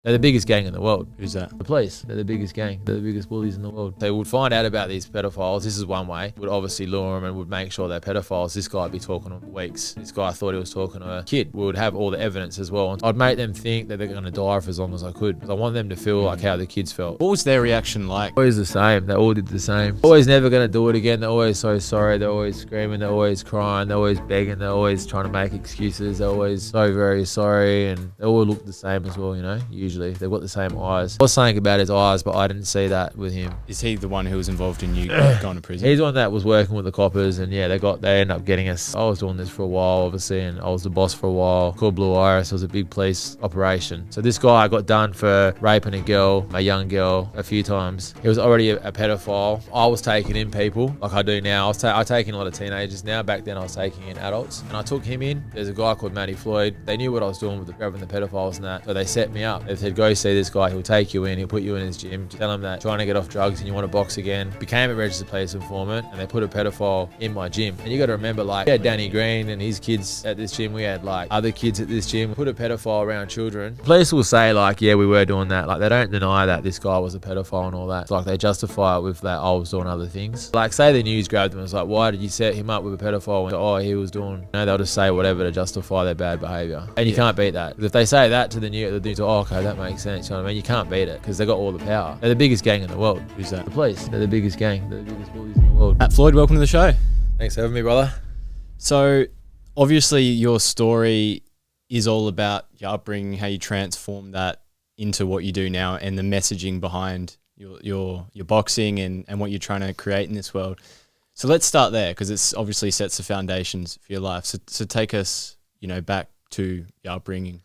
They're the biggest gang in the world. Who's that? The police. They're the biggest gang. They're the biggest bullies in the world. They would find out about these pedophiles. This is one way. Would obviously lure them and would make sure they're pedophiles. This guy would be talking to them for weeks. This guy thought he was talking to a kid. We would have all the evidence as well. I'd make them think that they're going to die for as long as I could. Because I want them to feel like how the kids felt. What was their reaction like? Always the same. They all did the same. Always never going to do it again. They're always so sorry. They're always screaming. They're always crying. They're always begging. They're always trying to make excuses. They're always so very sorry. And they all look the same as well, you know, usually. They've got the same eyes. I was saying about his eyes, but I didn't see that with him. Is he the one who was involved in you going to prison? He's the one that was working with the coppers, and yeah, they ended up getting us. I was doing this for a while, obviously, and I was the boss for a while. Called Blue Iris. It was a big police operation. So this guy got done for raping a young girl, a few times. He was already a pedophile. I was taking in people like I do now. I take in a lot of teenagers now. Back then I was taking in adults, and I took him in. There's a guy called Matt The Jedi Floyd. They knew what I was doing with grabbing the pedophiles and that, so they set me up. They said, go see this guy. He'll take you in. He'll put you in his gym. Tell him that trying to get off drugs and you want to box again. Became a registered police informant, and they put a pedophile in my gym. And you got to remember, like, we had Danny Green and his kids at this gym. We had like other kids at this gym. Put a pedophile around children. Police will say like, yeah, we were doing that. Like, they don't deny that this guy was a pedophile and all that. It's like they justify it with that I was doing other things. Like, say the news grabbed them and was like, why did you set him up with a pedophile? And, oh, he was doing, you know, they'll just say whatever to justify their bad behaviour. And you can't beat that. If they say that to the news, oh, okay, that makes sense. You know what I mean? You can't beat it because they got all the power. They're the biggest gang in the world. Who's that? The police. They're the biggest gang. They're the biggest bullies in the world. Matt Floyd, welcome to the show. Thanks for having me, brother. So, obviously, your story is all about your upbringing, how you transformed that into what you do now, and the messaging behind your boxing and what you're trying to create in this world. So let's start there, because it's obviously sets the foundations for your life. So take us, back to your upbringing.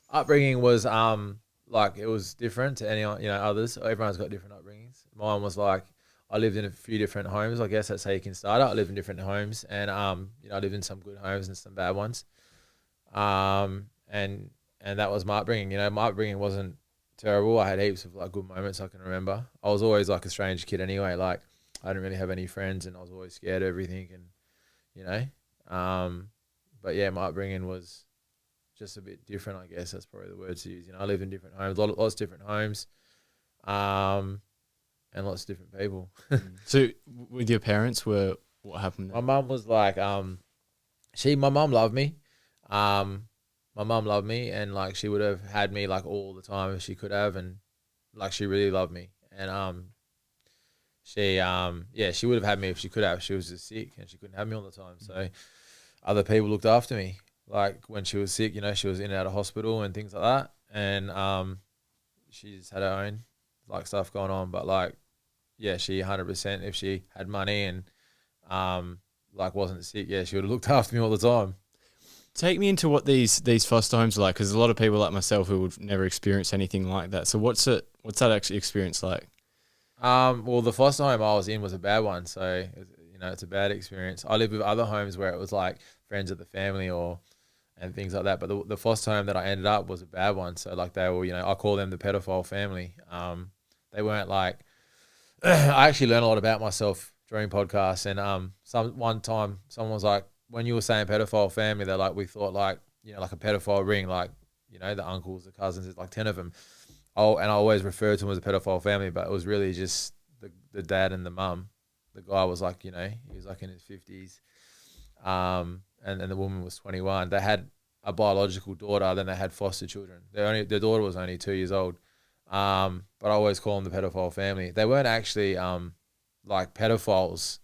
Upbringing was like, it was different to any others. Everyone's got different upbringings. Mine was like, I lived in a few different homes. I guess that's how you can start it. I lived in different homes, and I lived in some good homes and some bad ones. And that was my upbringing. My upbringing wasn't terrible. I had heaps of like good moments I can remember. I was always like a strange kid anyway. Like, I didn't really have any friends, and I was always scared of everything. And but yeah, my upbringing was just a bit different, I guess. That's probably the word to use. I lived in different homes, lots of different homes, and lots of different people. So with your parents, what happened there? My mum was like, my mum loved me. My mum loved me, and like, she would have had me like all the time if she could have, and like, she really loved me. And she would have had me if she could have. She was just sick and she couldn't have me all the time. So other people looked after me. Like, when she was sick, she was in and out of hospital and things like that. And she just had her own like stuff going on. But like, yeah, she 100%, if she had money and like wasn't sick, yeah, she would have looked after me all the time. Take me into what these foster homes are like, because there's a lot of people like myself who would never experience anything like that. So what's that actually experience like? Well, the foster home I was in was a bad one, so it's a bad experience. I lived with other homes where it was like friends of the family and things like that, but the foster home that I ended up was a bad one. So like, they were, I call them the pedophile family. They weren't like I actually learned a lot about myself during podcasts, and one time someone was like, when you were saying pedophile family, they're like, we thought like, like a pedophile ring, like, the uncles, the cousins, there's like 10 of them. And I always referred to them as a pedophile family, but it was really just the dad and the mum. The guy was like, he was like in his 50s. And the woman was 21. They had a biological daughter, then they had foster children. Their daughter was only 2 years old. But I always call them the pedophile family. They weren't actually like pedophiles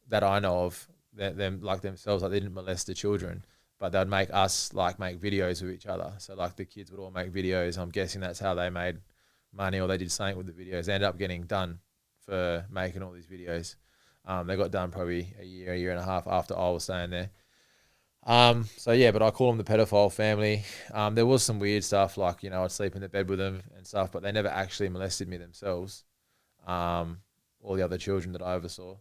that I know of, them like themselves. Like, they didn't molest the children, but they'd make us like make videos with each other. So like, the kids would all make videos. I'm guessing that's how they made money, or they did something with the videos. They ended up getting done for making all these videos. They got done probably a year and a half after I was staying there. So yeah, but I call them the pedophile family. There was some weird stuff, like, I'd sleep in the bed with them and stuff, but they never actually molested me themselves. All the other children that I oversaw.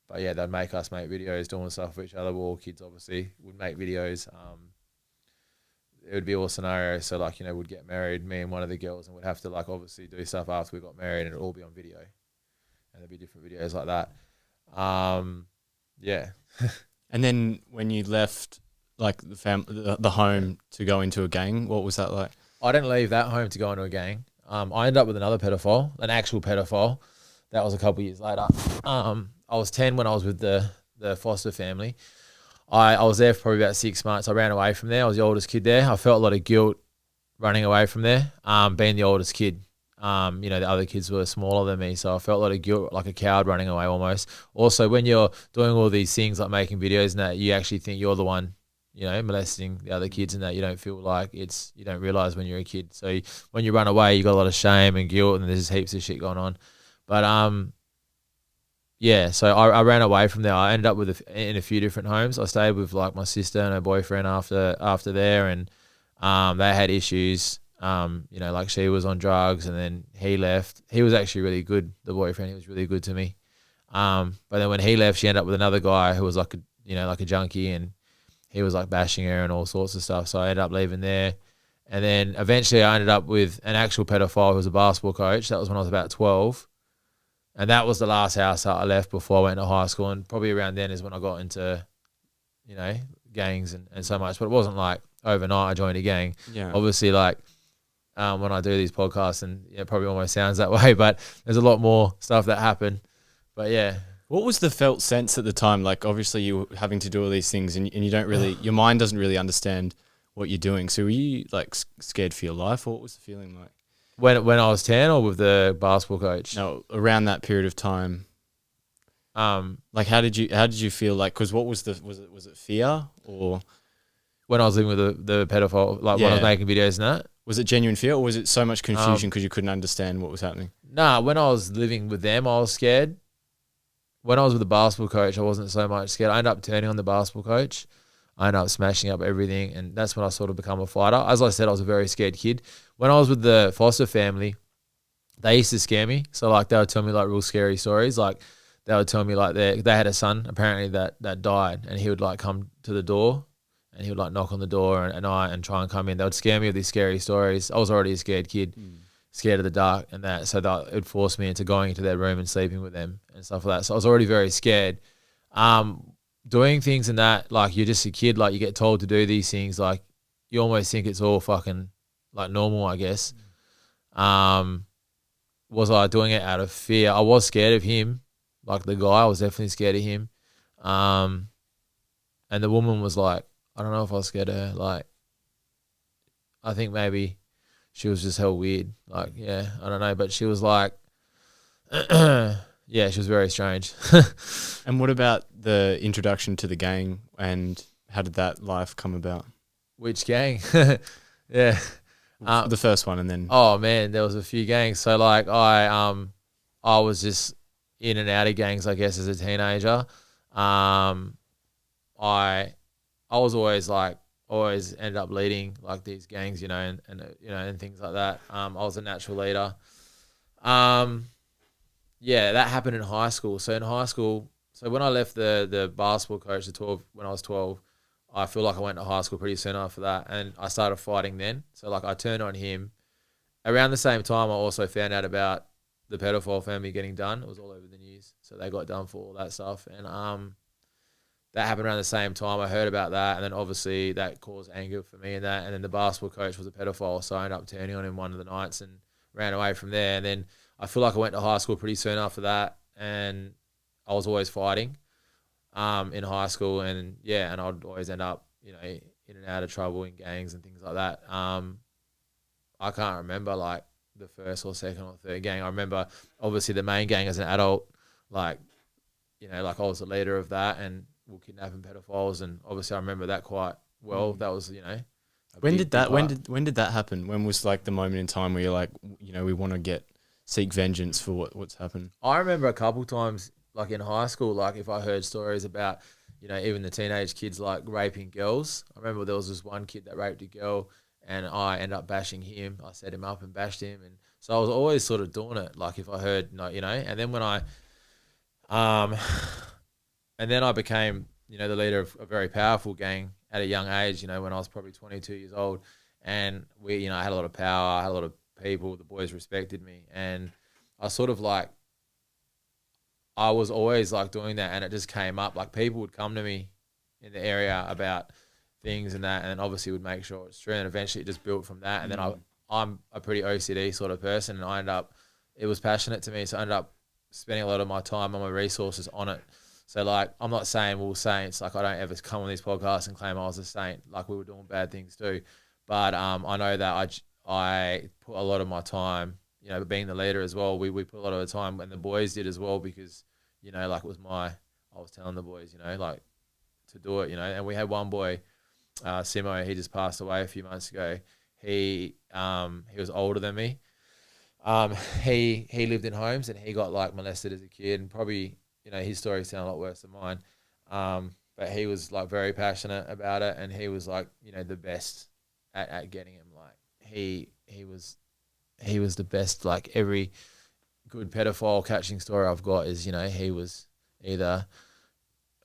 But yeah, they'd make us make videos doing stuff for each other. All kids obviously would make videos. It would be all scenarios. So like, we'd get married, me and one of the girls, and we'd have to like obviously do stuff after we got married, and it'd all be on video. And there'd be different videos like that. Yeah. And then when you left like the home to go into a gang, what was that like? I didn't leave that home to go into a gang. I ended up with another pedophile, an actual pedophile. That was a couple of years later. I was 10 when I was with the foster family. I was there for probably about 6 months. I ran away from there. I was the oldest kid there. I felt a lot of guilt running away from there, being the oldest kid. The other kids were smaller than me, so I felt a lot of guilt, like a coward running away almost. Also, when you're doing all these things like making videos and that, you actually think you're the one, molesting the other kids and that. You don't feel like you don't realize when you're a kid. So when you run away, you got a lot of shame and guilt, and there's heaps of shit going on. But so I ran away from there. I ended up in a few different homes. I stayed with like my sister and her boyfriend after there, and they had issues. Like she was on drugs, and then he left. He was actually really good. The boyfriend, he was really good to me. But then when he left, she ended up with another guy who was like a junkie, and he was like bashing her and all sorts of stuff. So I ended up leaving there. And then eventually I ended up with an actual pedophile who was a basketball coach. That was when I was about 12. And that was the last house that I left before I went to high school. And probably around then is when I got into, gangs and so much. But it wasn't like overnight I joined a gang. Yeah. Obviously, like when I do these podcasts, and it probably almost sounds that way, but there's a lot more stuff that happened. But yeah. What was the felt sense at the time? Like, obviously you were having to do all these things, and you don't really, your mind doesn't really understand what you're doing. So were you like scared for your life? Or what was the feeling like? When I was 10, or with the basketball coach? No, around that period of time. Like how did you feel like? Because what was was it fear, or when I was living with the pedophile, like when I was making videos and that? Was it genuine fear, or was it so much confusion because you couldn't understand what was happening? Nah, when I was living with them, I was scared. When I was with the basketball coach, I wasn't so much scared. I ended up turning on the basketball coach. I ended up smashing up everything, and that's when I sort of become a fighter. As I said, I was a very scared kid. When I was with the foster family, they used to scare me. So like they would tell me like real scary stories. Like they would tell me like they had a son apparently that died, and he would like come to the door, and he would like knock on the door and try and come in. They would scare me with these scary stories. I was already a scared kid, scared of the dark and that. So that it would force me into going into their room and sleeping with them and stuff like that. So I was already very scared. Doing things and that, like you're just a kid, like you get told to do these things, like you almost think it's all fucking like normal, I guess. Was I doing it out of fear? I was scared of him, like the guy. I was definitely scared of him. And the woman was like, I don't know if I was scared of her. Like, I think maybe she was just hell weird. Like, yeah, I don't know, but she was like, yeah, she was very strange. And what about the introduction to the gang, and how did that life come about? Which gang? Yeah. The first one, and then... Oh, man, there was a few gangs. So, like, I was just in and out of gangs, I guess, as a teenager. I was always ended up leading, like, these gangs, and things like that. I was a natural leader. Yeah, that happened in high school. So in high school, when I left the basketball coach when I was 12, I feel like I went to high school pretty soon after that, and I started fighting then. So like I turned on him. Around the same time, I also found out about the pedophile family getting done. It was all over the news. So they got done for all that stuff. And that happened around the same time. I heard about that, and then obviously that caused anger for me and that. And then the basketball coach was a pedophile, so I ended up turning on him one of the nights and ran away from there. And then I feel like I went to high school pretty soon after that, and I was always fighting in high school, and I'd always end up, in and out of trouble in gangs and things like that. I can't remember like the first or second or third gang. I remember obviously the main gang as an adult, like I was the leader of that, and we're kidnapping pedophiles, and obviously I remember that quite well. That was when did that happen? When was like the moment in time where you're like, we want to seek vengeance for what's happened? I remember a couple times, like in high school, like if I heard stories about, even the teenage kids like raping girls. I remember there was this one kid that raped a girl, and I ended up bashing him. I set him up and bashed him, and so I was always sort of doing it. Like if I heard, and then when and then I became, the leader of a very powerful gang at a young age. When I was probably 22 years old, and we, I had a lot of power, I had a lot of people, the boys respected me, and I sort of like, I was always like doing that, and it just came up, like people would come to me in the area about things and that, and obviously would make sure it's true, and eventually it just built from that. And then I'm a pretty OCD sort of person, and it was passionate to me, so I ended up spending a lot of my time and my resources on it. So like, I'm not saying we're all saints. Like, I don't ever come on these podcasts and claim I was a saint. Like, we were doing bad things too, but I know that I put a lot of my time, you know, being the leader as well. We put a lot of the time, and the boys did as well, because, you know, like, I was telling the boys, you know, like, to do it, you know. And we had one boy, Simo. He just passed away a few months ago. He was older than me. He lived in homes, and he got like molested as a kid, and probably, you know, his story sounded a lot worse than mine. But he was like very passionate about it, and he was like, you know, the best at getting him. Like, he was the best. Like, every good pedophile catching story I've got is, you know, he was either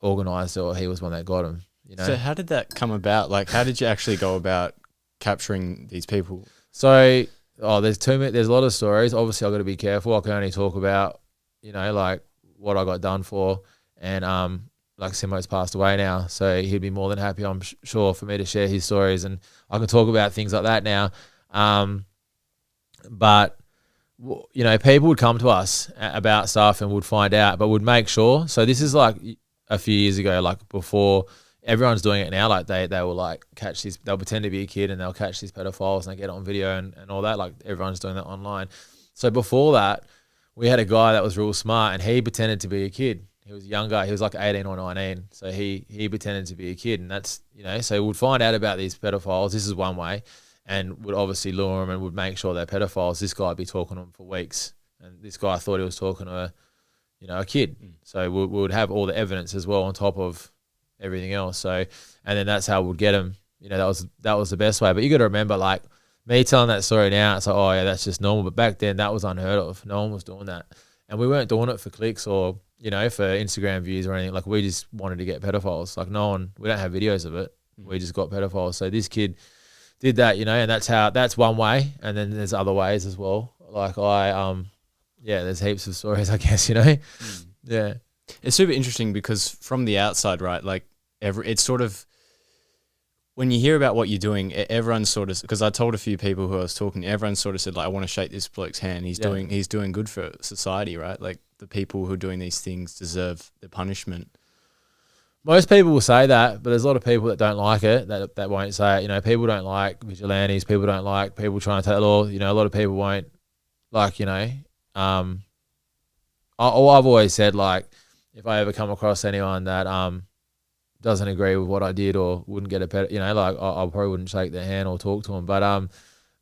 organised or he was one that got him. You know. So how did that come about? Like, how did you actually go about capturing these people? So, there's a lot of stories. Obviously, I've got to be careful. I can only talk about, you know, like, what I got done for. And like, Simo's passed away now, so he'd be more than happy, I'm sure, for me to share his stories, and I can talk about things like that now. But, you know, people would come to us about stuff and would find out, but would make sure. So this is like a few years ago, like, before everyone's doing it now. Like, they will like catch these, they'll pretend to be a kid and they'll catch these pedophiles and they get it on video and all that. Like, everyone's doing that online. So before that, we had a guy that was real smart, and he pretended to be a kid. He was younger. He was like 18 or 19. So he pretended to be a kid, and that's, you know, so we'd find out about these pedophiles. This is one way, and would obviously lure them and would make sure they're pedophiles. This guy would be talking to them for weeks, and this guy thought he was talking to a kid. So we would have all the evidence as well on top of everything else. So, and then that's how we'd get him. You know, that was the best way. But you got to remember, like, me telling that story now, it's like, oh yeah, that's just normal. But back then, that was unheard of. No one was doing that, and we weren't doing it for clicks or, you know, for Instagram views or anything. Like, we just wanted to get pedophiles. Like, we don't have videos of it. We just got pedophiles. So this kid did that, you know, and that's one way. And then there's other ways as well. Like, there's heaps of stories, I guess, you know. Yeah. It's super interesting because from the outside, right, like, it's sort of, when you hear about what you're doing, everyone sort of, because I told a few people who I was talking to, everyone sort of said, like, I want to shake this bloke's hand. He's doing good for society, right? Like, the people who are doing these things deserve the punishment. Most people will say that, but there's a lot of people that don't like it, that won't say it. You know, people don't like vigilantes. People don't like people trying to take the law. You know, a lot of people won't, like, you know. I've always said, like, if I ever come across anyone that doesn't agree with what I did or wouldn't get a pet, you know, like, I probably wouldn't shake their hand or talk to them. But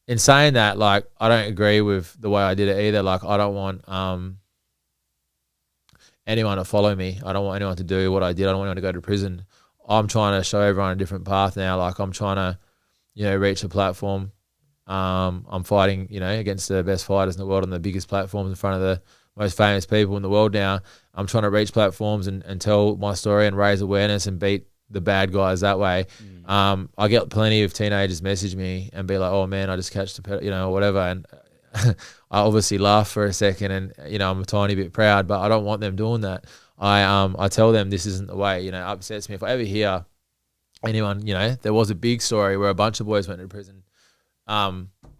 in saying that, like, I don't agree with the way I did it either. Like, I don't want anyone to follow me. I don't want anyone to do what I did. I don't want anyone to go to prison. I'm trying to show everyone a different path now. Like, I'm trying to, you know, reach a platform. I'm fighting, you know, against the best fighters in the world on the biggest platforms in front of the most famous people in the world now. I'm trying to reach platforms and tell my story and raise awareness and beat the bad guys that way. I get plenty of teenagers message me and be like, oh man, I just catch the, you know, or whatever. And I obviously laugh for a second, and, you know, I'm a tiny bit proud, but I don't want them doing that. I tell them this isn't the way. You know, it upsets me if I ever hear anyone, you know, there was a big story where a bunch of boys went to prison.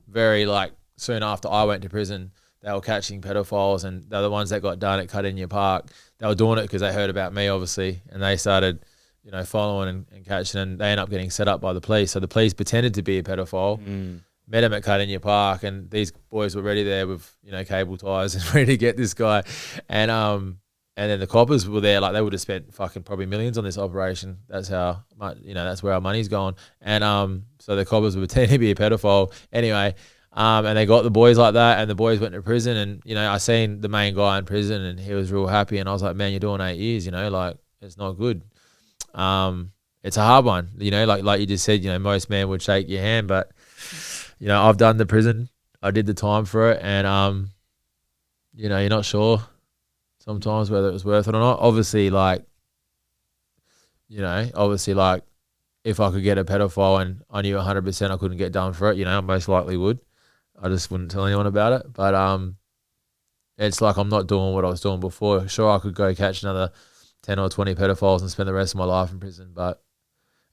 Very, like, soon after I went to prison, they were catching pedophiles, and they're the ones that got done at Cardinia Park. They were doing it because they heard about me, obviously, and they started, you know, following and catching, and they ended up getting set up by the police. So the police pretended to be a pedophile, met him at Cardinia Park, and these boys were ready there with, you know, cable ties and ready to get this guy. And then the coppers were there, like, they would have spent fucking probably millions on this operation. That's how much, you know, that's where our money's gone. And so the coppers were pretending to be a pedophile anyway. And they got the boys like that, and the boys went to prison. And, you know, I seen the main guy in prison, and he was real happy. And I was like, man, you're doing 8 years, you know, like, it's not good. It's a hard one, you know, like you just said, you know, most men would shake your hand, but, you know, I've done the prison. I did the time for it, and, you know, you're not sure sometimes whether it was worth it or not. Obviously, like, you know, like, if I could get a pedophile and I knew 100% I couldn't get done for it, you know, I most likely would. I just wouldn't tell anyone about it. But it's like, I'm not doing what I was doing before. Sure, I could go catch another 10 or 20 pedophiles and spend the rest of my life in prison, but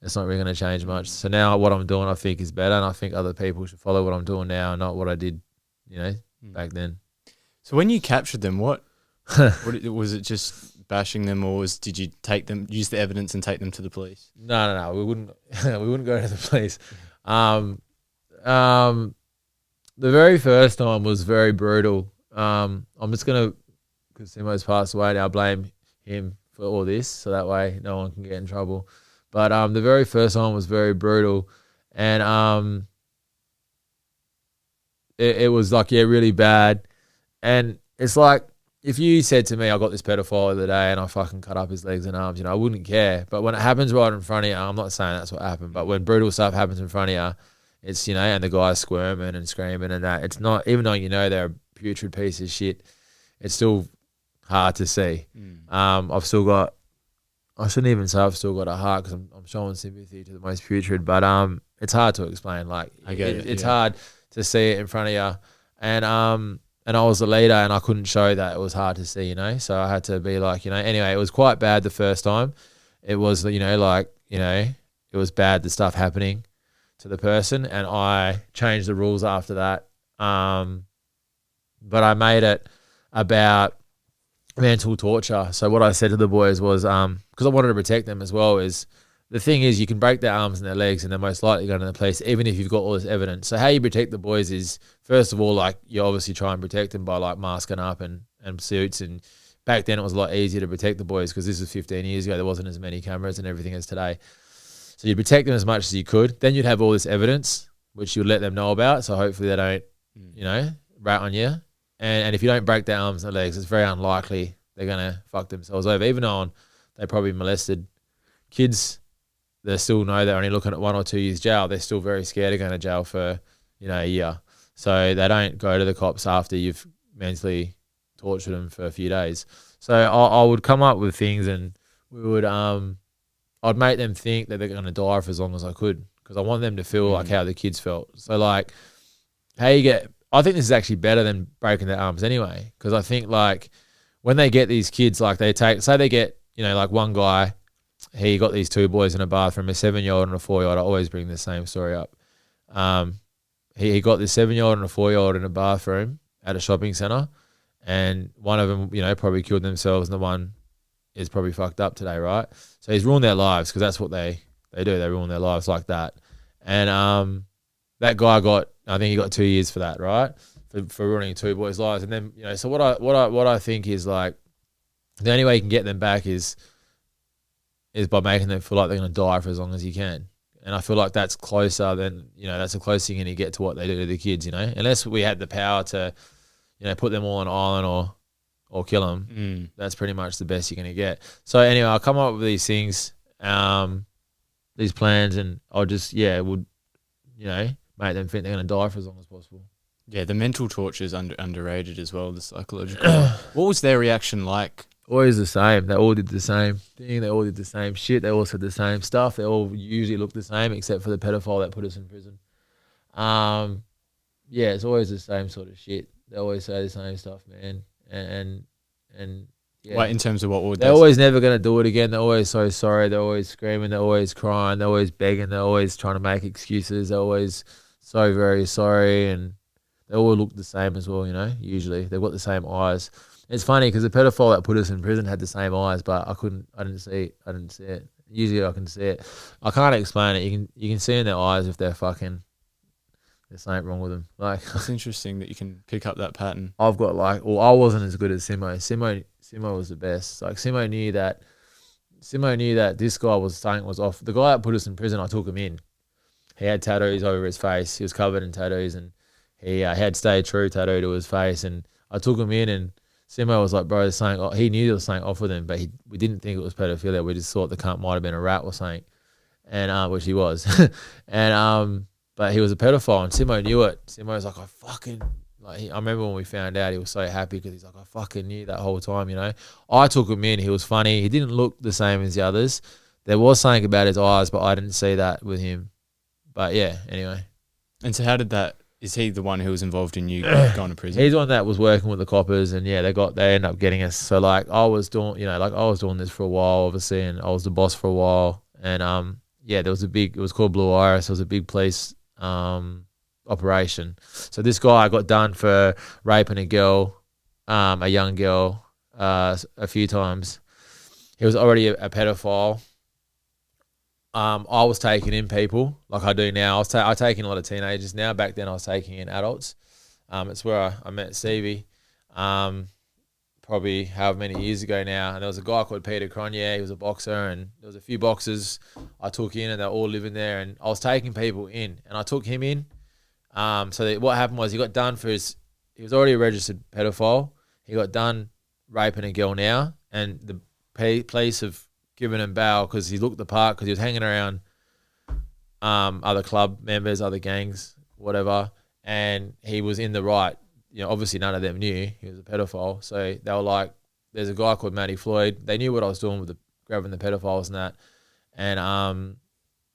it's not really going to change much. So now what I'm doing, I think, is better, and I think other people should follow what I'm doing now, not what I did, back then. So when you captured them, what was it? Just bashing them, or did you use the evidence and take them to the police? No. We wouldn't. We wouldn't go to the police. The very first time was very brutal. I'm just gonna, because Simo's passed away now, blame him for all this, so that way no one can get in trouble. But the very first time was very brutal, and it was like, really bad. And it's like, if you said to me, I got this pedophile the other day and I fucking cut up his legs and arms, I wouldn't care. But when it happens right in front of you, I'm not saying that's what happened, but when brutal stuff happens in front of you, it's, and the guy's squirming and screaming and that, it's not, even though they're a putrid piece of shit, it's still hard to see. I've still got, I shouldn't even say I've still got a heart, because I'm showing sympathy to the most putrid, but it's hard to explain. Like, I get it. It's hard to see it in front of you. And I was the leader and I couldn't show that. It was hard to see, so I had to be like, anyway, it was quite bad the first time. It was, it was bad, the stuff happening to the person, and I changed the rules after that. But I made it about mental torture. So what I said to the boys was, because I wanted to protect them as well, is the thing is, you can break their arms and their legs and they're most likely going to the police, even if you've got all this evidence. So how you protect the boys is, first of all, like, you obviously try and protect them by like masking up and suits. And back then it was a lot easier to protect the boys, because this was 15 years ago. There wasn't as many cameras and everything as today. So you'd protect them as much as you could. Then you'd have all this evidence, which you'd let them know about. So hopefully they don't, rat on you. And if you don't break their arms and legs, it's very unlikely they're going to fuck themselves over. Even though they probably molested kids, they still know they're only looking at 1 or 2 years jail. They're still very scared of going to jail for, a year. So they don't go to the cops after you've mentally tortured them for a few days. So I would come up with things, and we would, I'd make them think that they're going to die for as long as I could, because I want them to feel like how the kids felt. So like, I think this is actually better than breaking their arms anyway, because I think like when they get these kids, like they get, like one guy, he got these 2 boys in a bathroom, a 7-year-old and a 4-year-old. I always bring the same story up. He got this 7-year-old and a 4-year-old in a bathroom at a shopping centre, and one of them, probably killed themselves, and the one is probably fucked up today, right? So he's ruined their lives, because that's what they do. They ruin their lives like that. And that guy I think he got 2 years for that, right? For ruining 2 boys' lives. And then, so what I think is, like, the only way you can get them back is by making them feel like they're going to die for as long as you can. And I feel like that's closer than, that's the closest you're going to get to what they do to the kids, Unless we had the power to, put them all on an island or kill them, that's pretty much the best you're going to get. So anyway, I'll come up with these things, these plans, and I'll just, make them think they're going to die for as long as possible. Yeah, the mental torture is underrated as well, the psychological. What was their reaction like? Always the same. They all did the same thing. They all did the same shit. They all said the same stuff. They all usually look the same, except for the pedophile that put us in prison. It's always the same sort of shit. They always say the same stuff, man. And yeah. Wait, in terms of what would they're always never going to do it again. They're always so sorry. They're always screaming. They're always crying. They're always begging. They're always trying to make excuses. They're always so very sorry, and they all look the same as well, usually. They've got the same eyes. It's funny because the pedophile that put us in prison had the same eyes, but I didn't see it. Usually I can see it. I can't explain it. You can see in their eyes if there's something wrong with them. Like, it's interesting that you can pick up that pattern. I've got I wasn't as good as Simo. Simo was the best. Like, Simo knew that this guy something was off. The guy that put us in prison, I took him in. He had tattoos over his face. He was covered in tattoos, and he had Stay True tattooed to his face. And I took him in, and Simo was like, bro, he knew there was something off with him, but we didn't think it was pedophilia. We just thought the cunt might have been a rat or something, and which he was. And but he was a pedophile, and Simo knew it. Simo was like, I remember when we found out, he was so happy because he's like, I fucking knew that whole time, I took him in. He was funny. He didn't look the same as the others. There was something about his eyes, but I didn't see that with him. But yeah, anyway. And so how did that? Is he the one who was involved in you going to prison? He's the one that was working with the coppers, and yeah, they ended up getting us. So like, I was doing this for a while, obviously, and I was the boss for a while, and yeah, there was it was called Blue Iris. It was a big police operation. So this guy got done for raping a girl, a young girl, a few times. He was already a pedophile. I was taking in people like I do now. I take in a lot of teenagers now. Back then, I was taking in adults. It's where I met Stevie, probably however many years ago now. And there was a guy called Peter Cronje. He was a boxer, and there was a few boxers I took in, and they're all living there. And I was taking people in, and I took him in. What happened was he got done for he was already a registered pedophile. He got done raping a girl now, and the police have given him bail because he looked the part because he was hanging around other club members, other gangs, whatever, and he was in the right. You know, obviously none of them knew he was a pedophile, so they were like, "There's a guy called Matt The Floyd." They knew what I was doing with grabbing the pedophiles and that, and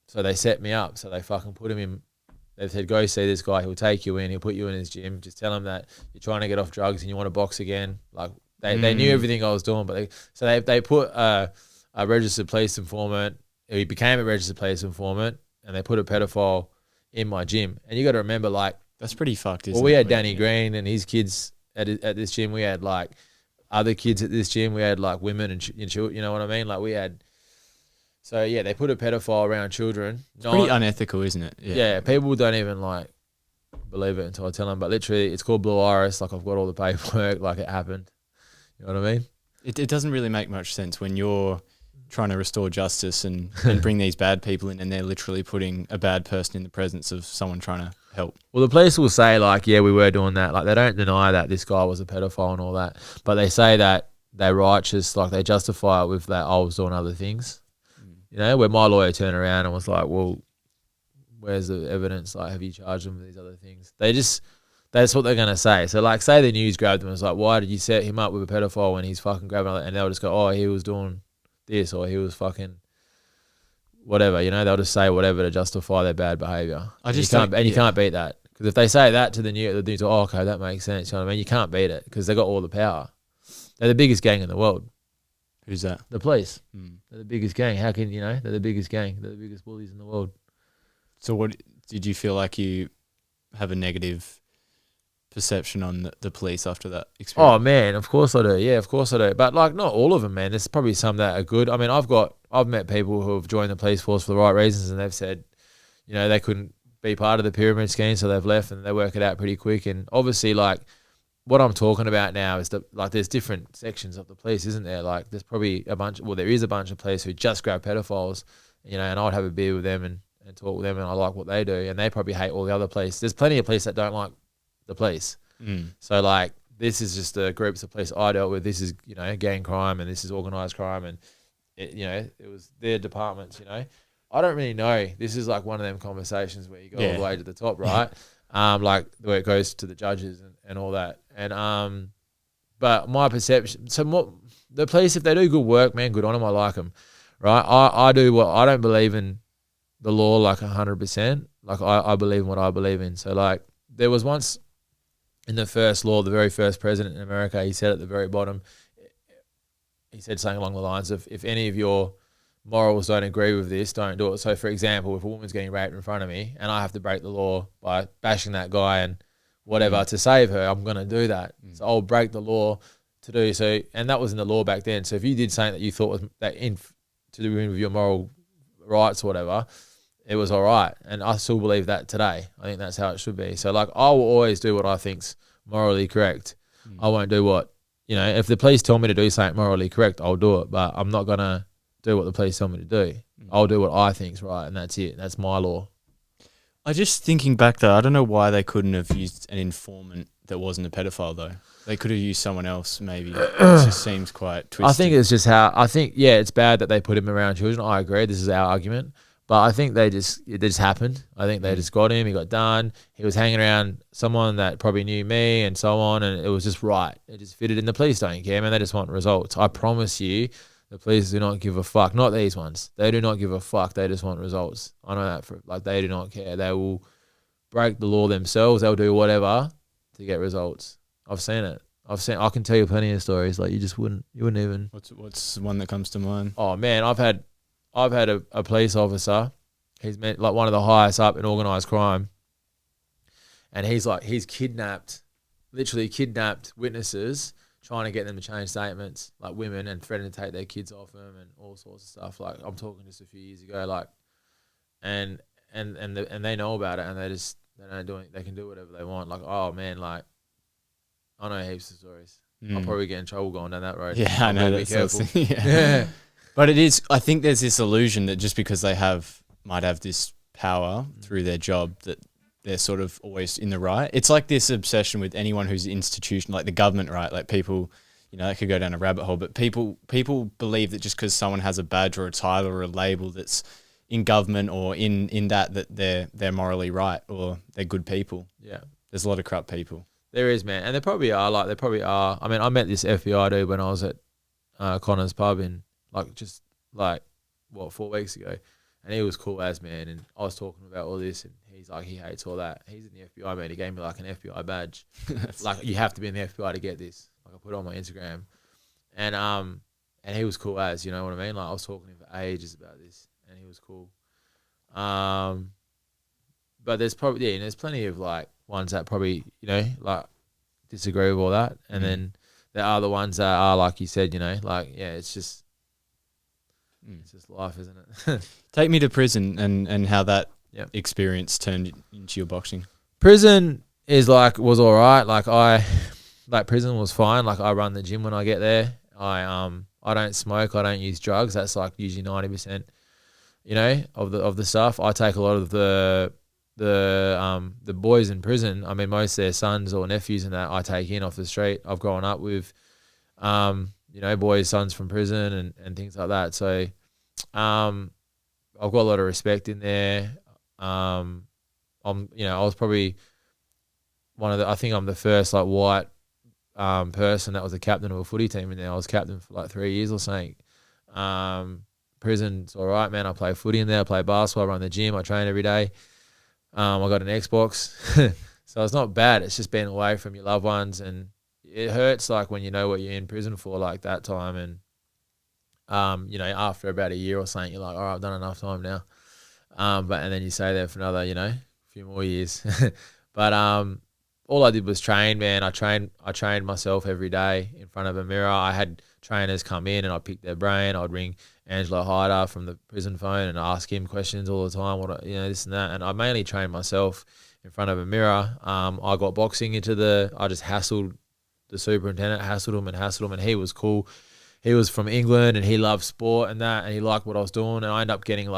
so they set me up. So they fucking put him in. They said, "Go see this guy. He'll take you in. He'll put you in his gym. Just tell him that you're trying to get off drugs and you want to box again." Like they knew everything I was doing, but they put a registered police informant. He became a registered police informant, and they put a pedophile in my gym. And you got to remember, like, that's pretty fucked, isn't it? Well, we had Danny Green and his kids at this gym. We had like other kids at this gym. We had like women and children. You know what I mean? Like we had. So yeah, they put a pedophile around children. It's pretty unethical, isn't it? Yeah, people don't even like believe it until I tell them. But literally, it's called Blue Iris. Like I've got all the paperwork. Like it happened. You know what I mean? It doesn't really make much sense when you're trying to restore justice and bring these bad people in, and they're literally putting a bad person in the presence of someone trying to help. Well, the police will say like, yeah, we were doing that. Like they don't deny that this guy was a pedophile and all that, but they say that they're righteous, like they justify it with that I was doing other things. You know, where my lawyer turned around and was like, well, where's the evidence? Like, have you charged them with these other things? That's what they're going to say. So, like, say the news grabbed them and was like, why did you set him up with a pedophile when he's fucking grabbing other, and they'll just go, oh, he was doing this or he was fucking whatever, you know, they'll just say whatever to justify their bad behaviour. You can't beat that. Because if they say that to the news, oh, okay, that makes sense. You know what I mean? You can't beat it because they got all the power. They're the biggest gang in the world. Who's that? The police. They're the biggest gang. How can, you know, they're the biggest gang. They're the biggest bullies in the world. So what, did you feel like you have a negative perception on the police after that experience? Oh, man, of course I do. Yeah, of course I do. But, like, not all of them, man. There's probably some that are good. I mean, I've met people who have joined the police force for the right reasons and they've said, you know, they couldn't be part of the pyramid scheme, so they've left and they work it out pretty quick. And obviously, like, what I'm talking about now is that, like, there's different sections of the police, isn't there? Like, there's probably there is a bunch of police who just grab pedophiles, you know, and I'd have a beer with them and talk with them and I like what they do. And they probably hate all the other police. There's plenty of police that don't like the police. So, like, this is just the groups of police I dealt with. This is, you know, gang crime and this is organised crime and, you know, it was their departments, you know. I don't really know. This is like one of them conversations where you go all the way to the top, right? Like where it goes to the judges and all that. And but my perception, the police, if they do good work, man, good on them. I like them, right? I don't believe in the law like 100%. Like I believe in what I believe in. So like there was once in the first law, the very first president in America, he said at the very bottom, he said something along the lines of, if any of your morals don't agree with this, don't do it. So, for example, if a woman's getting raped in front of me and I have to break the law by bashing that guy and whatever to save her, I'm going to do that. So I'll break the law to do so. And that was in the law back then. So if you did something that you thought was to do with your moral rights or whatever, it was all right. And I still believe that today. I think that's how it should be. So, like, I will always do what I think's morally correct. I won't do what, you know, if the police tell me to do something morally correct, I'll do it. But I'm not going to do what the police tell me to do. I'll do what I think's right, and that's it. That's my law. I just thinking back though, I don't know why they couldn't have used an informant that wasn't a pedophile though. They could have used someone else maybe. It just seems quite twisted. I think it's just it's bad that they put him around children. I agree. This is our argument. But I think it just happened. I think they just got him. He got done. He was hanging around someone that probably knew me and so on, and it was just right. It just fitted in. The police don't care, man. They just want results. I promise you, the police do not give a fuck. Not these ones. They do not give a fuck. They just want results. I know that they do not care. They will break the law themselves. They'll do whatever to get results. I've seen it. I can tell you plenty of stories. Like you wouldn't even. What's one that comes to mind? Oh man, I've had a police officer He's meant like one of the highest up in organised crime, and he's kidnapped, literally kidnapped witnesses, trying to get them to change statements, like women, and threatening to take their kids off them and all sorts of stuff. Like I'm talking just a few years ago, like, and they know about it, and they don't do it. They can do whatever they want. Like, oh man, like I know heaps of stories. I'll probably get in trouble going down that road. Yeah, I know be careful. Yeah. But it is. I think there's this illusion that just because they might have this power through their job that they're sort of always in the right. It's like this obsession with anyone who's institution, like the government, right? Like people, that could go down a rabbit hole. But people believe that just because someone has a badge or a title or a label that's in government or in that they're morally right or they're good people. Yeah, there's a lot of corrupt people. There is, man, and there probably are. I mean, I met this FBI dude when I was at Connor's pub in 4 weeks ago, and he was cool as, man. And I was talking about all this, and he's like, he hates all that. He's in the FBI, man. He gave me like an FBI badge. Like, you have to be in the FBI to get this. Like, I put it on my Instagram, and he was cool as, you know what I mean? Like, I was talking to him for ages about this, and he was cool. But there's probably there's plenty of like ones that probably like disagree with all that, and then there are the ones that are like you said, it's just life, isn't it? Take me to prison and how that experience turned into your boxing. Prison was all right. Prison was fine. Like, I run the gym when I get there. I don't smoke. I don't use drugs. That's like usually 90%, of the stuff. I take a lot of the boys in prison. I mean, most of their sons or nephews and that I take in off the street. I've grown up with, boys, sons from prison and things like that. So, I've got a lot of respect in there. I was probably I think I'm the first like white person that was a captain of a footy team in there. I was captain for like 3 years or something. Prison's all right, man. I play footy in there. I play basketball. I run the gym. I train every day. I got an Xbox. So it's not bad. It's just being away from your loved ones, and it hurts like when you know what you're in prison for like that time, and after about a year or something, you're like, all right, I've done enough time now. And then you stay there for another, few more years. But all I did was train, man. I trained myself every day in front of a mirror. I had trainers come in and I'd pick their brain. I'd ring Angelo Hyder from the prison phone and ask him questions all the time, this and that. And I mainly trained myself in front of a mirror. I got boxing I just hassled the superintendent, hassled him, and he was cool. He was from England and he loved sport and that, and he liked what I was doing. And I ended up getting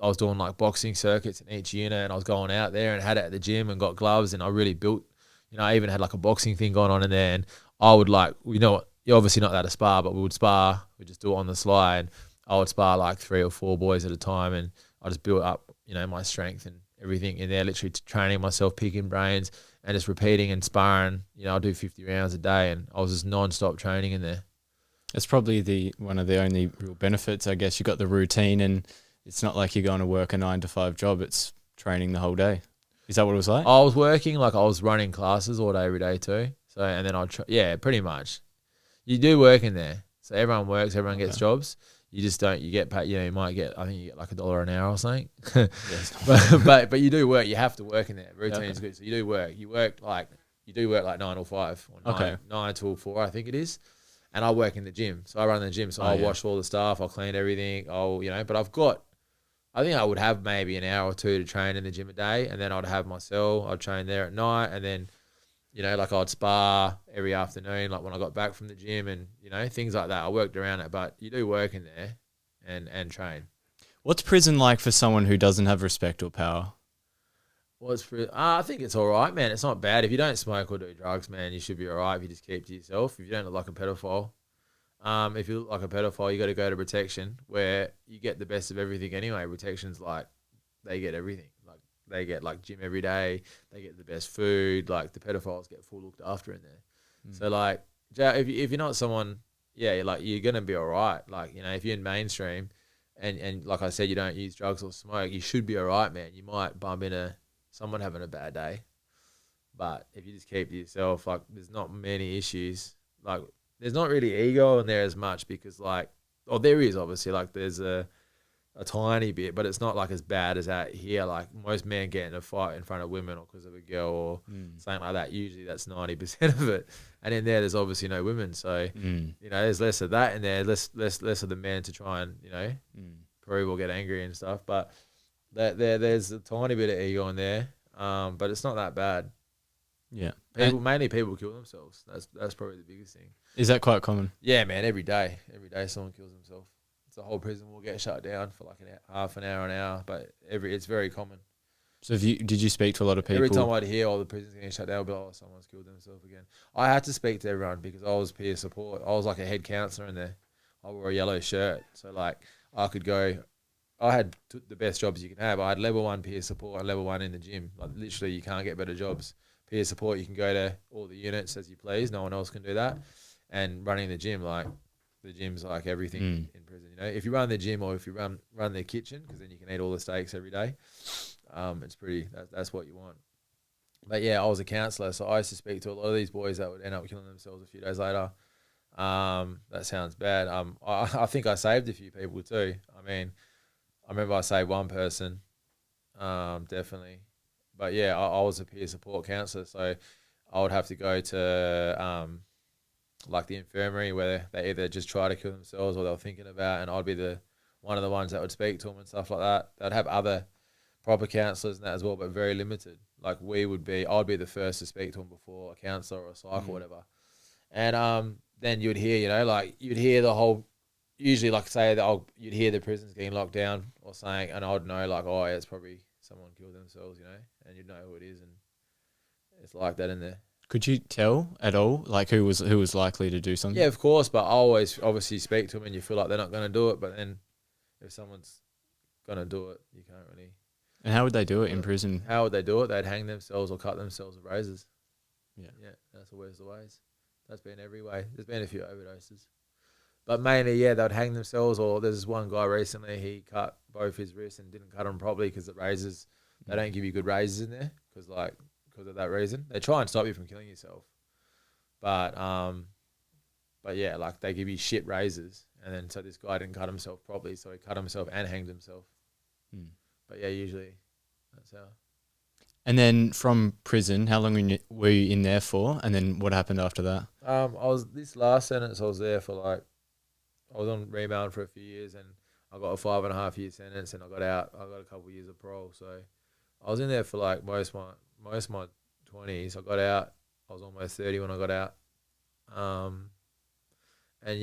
I was doing like boxing circuits in each unit, and I was going out there and had it at the gym and got gloves, and I really built, I even had like a boxing thing going on in there, and I would you're obviously not allowed to spar, but we would spar. We just do it on the sly, and I would spar like 3 or 4 boys at a time, and I just built up, my strength and everything in there, literally training myself, picking brains and just repeating and sparring. I'll do 50 rounds a day, and I was just non-stop training in there. It's probably one of the only real benefits, I guess. You got the routine, and it's not like you're going to work a 9-to-5 job. It's training the whole day. Is that what it was like? I was working, I was running classes all day, every day too. So, and then pretty much. You do work in there. So everyone works, everyone gets jobs. You just don't, you get paid, you might get, I think you get like $1 an hour or something. but you do work, you have to work in there. Routine is good. So you do work. You do work like 9 or 5 or 9 till 4, I think it is. And I work in the gym. So I run the gym. So I'll wash all the stuff. I'll clean everything. But I think I would have maybe an hour or 2 to train in the gym a day. And then I'd have my cell. I'd train there at night. And then, I'd spar every afternoon, like when I got back from the gym, and, things like that. I worked around it. But you do work in there and train. What's prison like for someone who doesn't have respect or power? I think it's all right, man. It's not bad. If you don't smoke or do drugs, man, you should be all right if you just keep to yourself. If you don't look like a pedophile. If you look like a pedophile, you got to go to protection, where you get the best of everything anyway. Protection's like, they get everything. Like, they get like gym every day. They get the best food. Like, the pedophiles get full looked after in there. So like, if you're not someone, you're going to be all right. Like, if you're in mainstream and like I said, you don't use drugs or smoke, you should be all right, man. You might bump into someone having a bad day. But if you just keep to yourself, like, there's not many issues. Like, there's not really ego in there as much because, there is obviously, like, there's a tiny bit, but it's not like as bad as out here. Like most men get in a fight in front of women or because of a girl or something like that. Usually that's 90% of it. And in there's obviously no women, so there's less of that in there, less of the men to try and prove or get angry and stuff. But there's a tiny bit of ego in there, but it's not that bad. Yeah, mainly people kill themselves. That's probably the biggest thing. Is that quite common? Yeah, man. Every day someone kills themselves. The whole prison will get shut down for like half an hour, but it's very common. So did you speak to a lot of people? Every time I'd hear all the prisons getting shut down, I'd be like, oh, someone's killed themselves again. I had to speak to everyone because I was peer support. I was like a head counselor in there. I wore a yellow shirt, so like I could go. I had the best jobs you can have. I had level 1 peer support and level 1 in the gym. Like literally, you can't get better jobs. Peer support, you can go to all the units as you please. No one else can do that. And running the gym, like. The gym's like everything in prison, If you run the gym or if you run the kitchen, because then you can eat all the steaks every day, it's pretty. That's what you want. But yeah, I was a counsellor, so I used to speak to a lot of these boys that would end up killing themselves a few days later. That sounds bad. I think I saved a few people too. I mean, I remember I saved one person, definitely. But yeah, I was a peer support counsellor, so I would have to go to like the infirmary where they either just try to kill themselves or they were thinking about, and I'd be one of the ones that would speak to them and stuff like that. They'd have other proper counsellors and that as well, but very limited. Like I'd be the first to speak to them before a counsellor or a psych or whatever. And then you'd hear, you'd hear the whole, usually like say that you'd hear the prisons getting locked down or something, and I'd know like, oh yeah, it's probably someone killed themselves, and you'd know who it is, and it's like that in there. Could you tell at all, like who was likely to do something? Yeah, of course, but I always obviously speak to them, and you feel like they're not going to do it. But then, if someone's going to do it, you can't really. And how would they do it in prison? How would they do it? They'd hang themselves or cut themselves with razors. Yeah, that's always the ways. That's been every way. There's been a few overdoses, but mainly, they'd hang themselves. Or there's one guy recently, he cut both his wrists and didn't cut them properly because the razors, they don't give you good razors in there because of that reason. They try and stop you from killing yourself. But yeah, like they give you shit razors, and then so this guy didn't cut himself properly, so he cut himself and hanged himself. But yeah, usually that's how. And then from prison, how long were you in there for? And then what happened after that? This last sentence I was there for I was on remand for a few years, and I got a 5.5 year sentence, and I got out. I got a couple of years of parole, so I was in there for like most of my 20s. I got out. I was almost 30 when I got out. And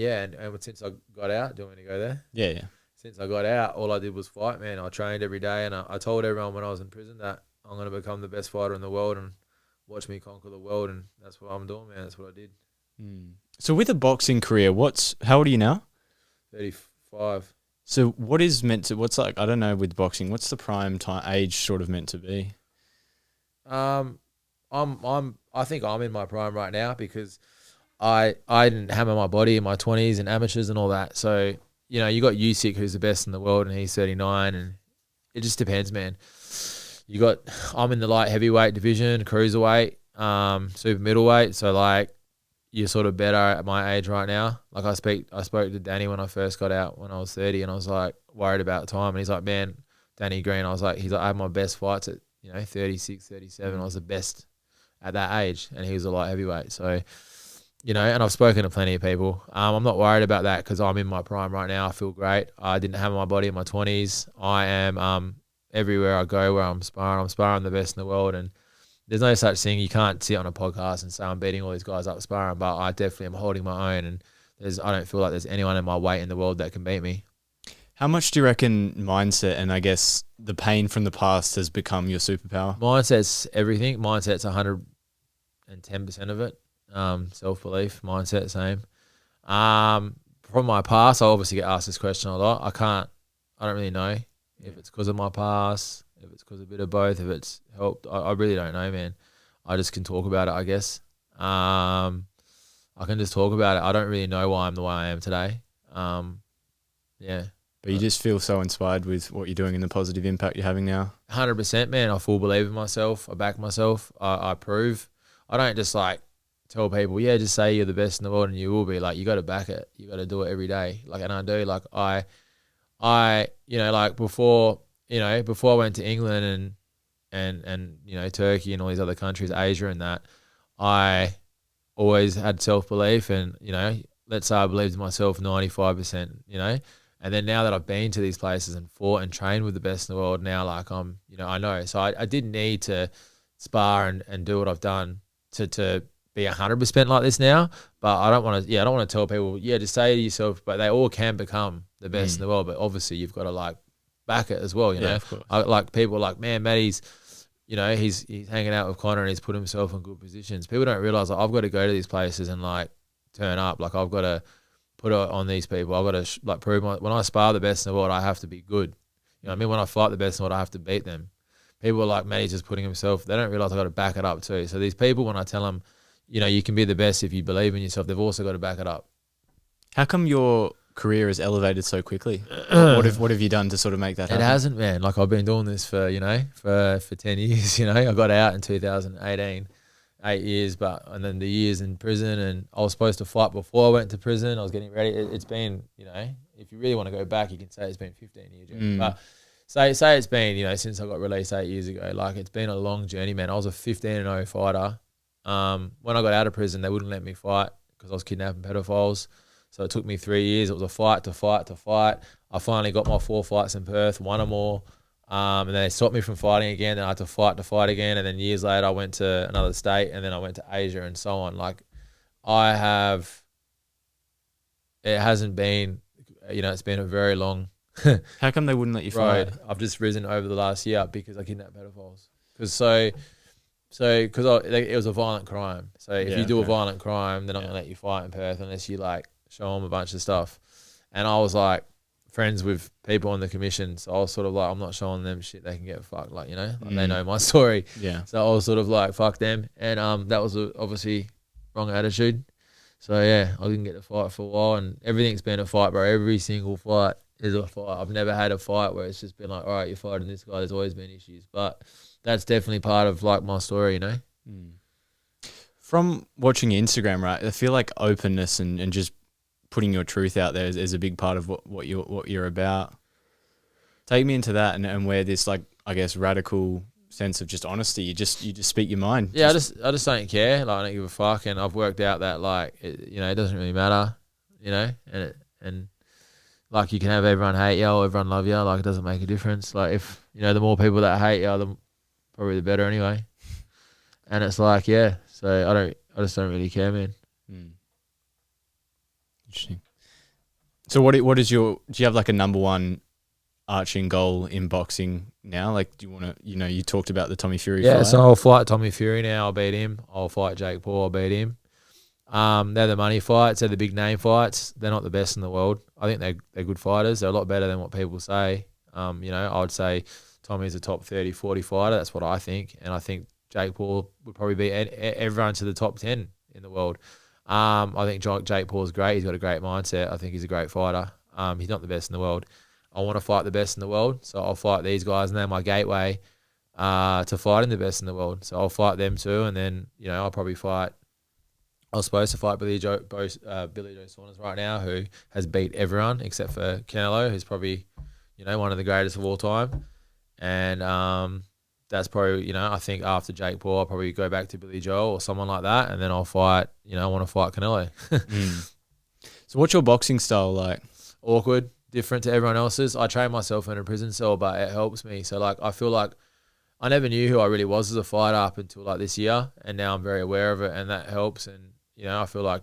since I got out, do you want me to go there? Yeah. Since I got out, all I did was fight, man. I trained every day, and I told everyone when I was in prison that I'm going to become the best fighter in the world and watch me conquer the world, and that's what I'm doing, man. That's what I did. So with a boxing career, how old are you now? 35. So I don't know with boxing, what's the prime time age sort of meant to be? I think I'm in my prime right now because I didn't hammer my body in my 20s and amateurs and all that. So, you got Usyk, who's the best in the world, and he's 39, and it just depends, man. I'm in the light heavyweight division, cruiserweight, super middleweight. So like, you're sort of better at my age right now. Like I spoke to Danny when I first got out when I was 30, and I was like worried about time. And he's like, man, Danny Green, I had my best fights at 36, 37. I was the best at that age, and he was a light heavyweight. So, and I've spoken to plenty of people. I'm not worried about that because I'm in my prime right now. I feel great. I didn't hammer my body in my 20s. I am everywhere I go where I'm sparring the best in the world, and there's no such thing. You can't sit on a podcast and say I'm beating all these guys up sparring, but I definitely am holding my own, and I don't feel like there's anyone in my weight in the world that can beat me. How much do you reckon mindset and I guess the pain from the past has become your superpower? Mindset's everything. Mindset's 110% of it. Self-belief, mindset, same. From my past, I obviously get asked this question a lot. I don't really know if it's because of my past, if it's because of a bit of both, if it's helped. I really don't know, man. I just can talk about it, I guess. I can just talk about it. I don't really know why I'm the way I am today. Yeah. But you just feel so inspired with what you're doing and the positive impact you're having now? 100%, man. I full believe in myself. I back myself. I prove. I don't just tell people, yeah, just say you're the best in the world and you will be. You got to back it. You got to do it every day. And I do. like before I went to England and Turkey and all these other countries, Asia and that, I always had self-belief and, let's say I believed in myself 95%, and then now that I've been to these places and fought and trained with the best in the world, now like I know. So I didn't need to spar and do what I've done to be 100% like this now. But I don't want to tell people, just say to yourself, but they all can become the best in the world. But obviously you've got to like back it as well, Yeah, of course. Like people are like, man, Matty's, he's hanging out with Connor and he's put himself in good positions. People don't realize like, I've got to go to these places and like turn up. Like I've got to put it on these people. I've got to like prove when I spar the best in the world, I have to be good. You know what I mean? When I fight the best in the world, I have to beat them. People are like, Matty's just putting himself. They don't realize I got to back it up too. So these people, when I tell them, you can be the best if you believe in yourself, they've also got to back it up. How come your career has elevated so quickly? What have you done to sort of make that happen? It hasn't, man. Like I've been doing this for 10 years. I got out in 2018, 8 years, and then the years in prison, and I was supposed to fight before I went to prison. I was getting ready. It's been, if you really want to go back, you can say it's been 15 years. But say it's been, since I got released 8 years ago. Like it's been a long journey, man. I was a 15-0 fighter. When I got out of prison, they wouldn't let me fight because I was kidnapping pedophiles. So it took me 3 years. It was a fight to fight to fight. I finally got my 4 fights in Perth, won them all. And then they stopped me from fighting again. Then I had to fight again. And then years later, I went to another state, and then I went to Asia and so on. Like it hasn't been, it's been a very long How come they wouldn't let you fight? I've just risen over the last year because I kidnapped pedophiles. Because it was a violent crime. So if you do a violent crime, they're not going to let you fight in Perth unless you like show them a bunch of stuff. And I was like friends with people on the commission, so I was sort of like, I'm not showing them shit they can get fucked. Like they know my story. Yeah. So I was sort of like, fuck them. And that was obviously wrong attitude. So yeah, I didn't get to fight for a while, and everything's been a fight, bro. Every single fight is a fight. I've never had a fight where it's just been like, all right, you're fighting this guy. There's always been issues, but that's definitely part of like my story, From watching your Instagram, right, I feel like openness and just putting your truth out there is a big part of what you're about. Take me into that and where this, like, I guess, radical sense of just honesty. You just speak your mind. Yeah, I just don't care. Like I don't give a fuck, and I've worked out that like it doesn't really matter, and like you can have everyone hate you or everyone love you. Like it doesn't make a difference. Like if the more people that hate you, the probably the better anyway. And it's like so I just don't really care, man. Interesting. So what is do you have like a number one arching goal in boxing now? Like do you want to, you talked about the Tommy Fury fight. So I'll fight Tommy Fury now, I'll beat him. I'll fight Jake Paul, I'll beat him. They're the money fights, they're the big name fights. They're not the best in the world. I think they're good fighters. They're a lot better than what people say. I would say Tommy's a top 30, 40 fighter. That's what I think. And I think Jake Paul would probably be everyone to the top 10 in the world. I think Jake Paul's great. He's got a great mindset. I think he's a great fighter. He's not the best in the world. I want to fight the best in the world, so I'll fight these guys, and they're my gateway to fighting the best in the world. So I'll fight them too, and then I'll probably fight. I was supposed to fight Billy Joe Saunders right now, who has beat everyone except for Canelo, who's probably one of the greatest of all time. And that's probably, I think after Jake Paul, I'll probably go back to Billy Joe or someone like that, and then I'll fight, I want to fight Canelo. So what's your boxing style like? Awkward, different to everyone else's. I train myself in a prison cell, but it helps me. So, like, I feel like I never knew who I really was as a fighter up until, like, this year, and now I'm very aware of it, and that helps. And, I feel like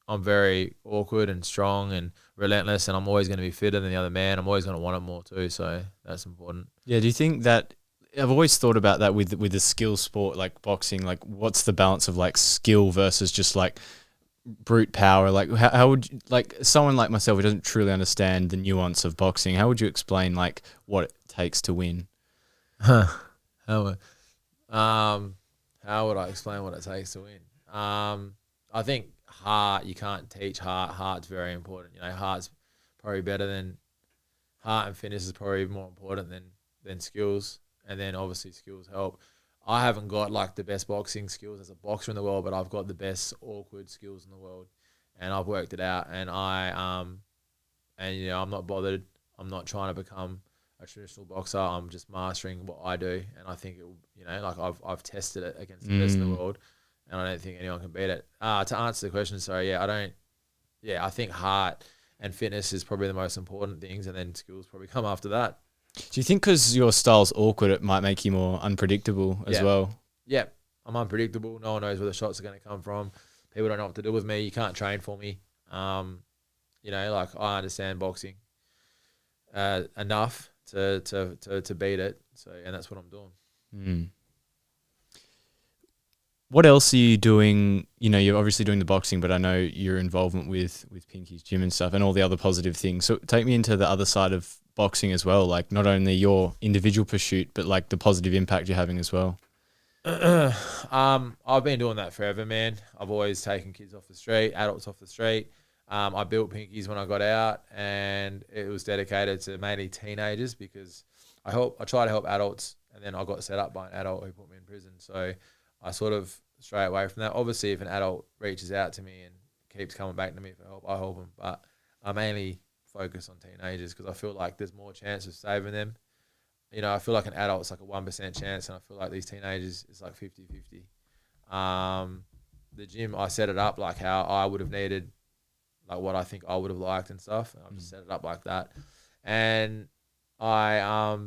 I'm very awkward and strong and relentless, and I'm always going to be fitter than the other man. I'm always going to want it more too, so that's important. Yeah, do you think that I've always thought about that with the skill sport like boxing, like what's the balance of like skill versus just like brute power? Like how would you, like someone like myself who doesn't truly understand the nuance of boxing, how would you explain like what it takes to win? How would I explain what it takes to win? I think heart, you can't teach heart. Heart's very important. Heart's probably better than heart, and fitness is probably more important than skills. And then obviously skills help. I haven't got like the best boxing skills as a boxer in the world, but I've got the best awkward skills in the world, and I've worked it out. And I and I'm not bothered. I'm not trying to become a traditional boxer. I'm just mastering what I do, and I think it will, like I've tested it against the best in the world, and I don't think anyone can beat it. To answer the question, sorry, I think heart and fitness is probably the most important things, and then skills probably come after that. Do you think because your style's awkward, it might make you more unpredictable as well? Yeah, I'm unpredictable. No one knows where the shots are going to come from. People don't know what to do with me. You can't train for me. Like I understand boxing enough to beat it. So, and that's what I'm doing. What else are you doing? You're obviously doing the boxing, but I know your involvement with Pinky's gym and stuff and all the other positive things. So take me into the other side of boxing as well, like not only your individual pursuit, but like the positive impact you're having as well. I've been doing that forever, man. I've always taken kids off the street, adults off the street. I built Pinky's when I got out, and it was dedicated to mainly teenagers because I try to help adults, and then I got set up by an adult who put me in prison. So I sort of stray away from that. Obviously, if an adult reaches out to me and keeps coming back to me for help, I help them. But I mainly focus on teenagers because I feel like there's more chance of saving them. I feel like an adult's like a 1% chance, and I feel like these teenagers is like 50-50. The gym, I set it up like how I would have needed, like what I think I would have liked and stuff. And I've just set it up like that. And I,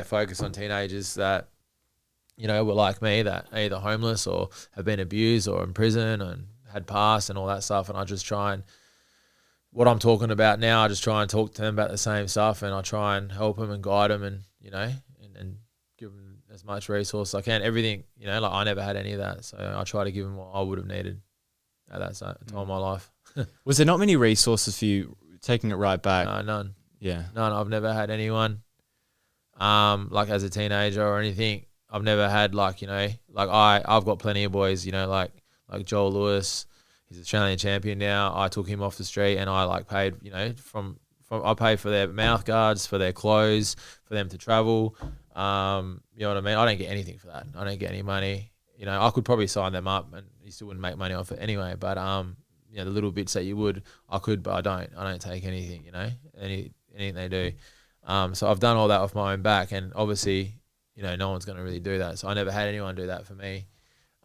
focus on teenagers that, were like me, that are either homeless or have been abused or in prison and had past and all that stuff. And I just try and, what I'm talking about now, I just try and talk to them about the same stuff, and I try and help them and guide them and, and give them as much resource as I can. Everything, like I never had any of that. So I try to give them what I would have needed at that time in my life. Was there not many resources for you, taking it right back? No, none. Yeah. None. I've never had anyone, like as a teenager or anything. I've never had I've got plenty of boys, like Joel Lewis. He's Australian champion now. I took him off the street and I paid, I paid for their mouth guards, for their clothes, for them to travel. You know what I mean? I don't get anything for that. I don't get any money. I could probably sign them up and you still wouldn't make money off it anyway. But, the little bits that you would, I could, but I don't. I don't take anything, anything they do. So I've done all that off my own back, and obviously, no one's going to really do that. So I never had anyone do that for me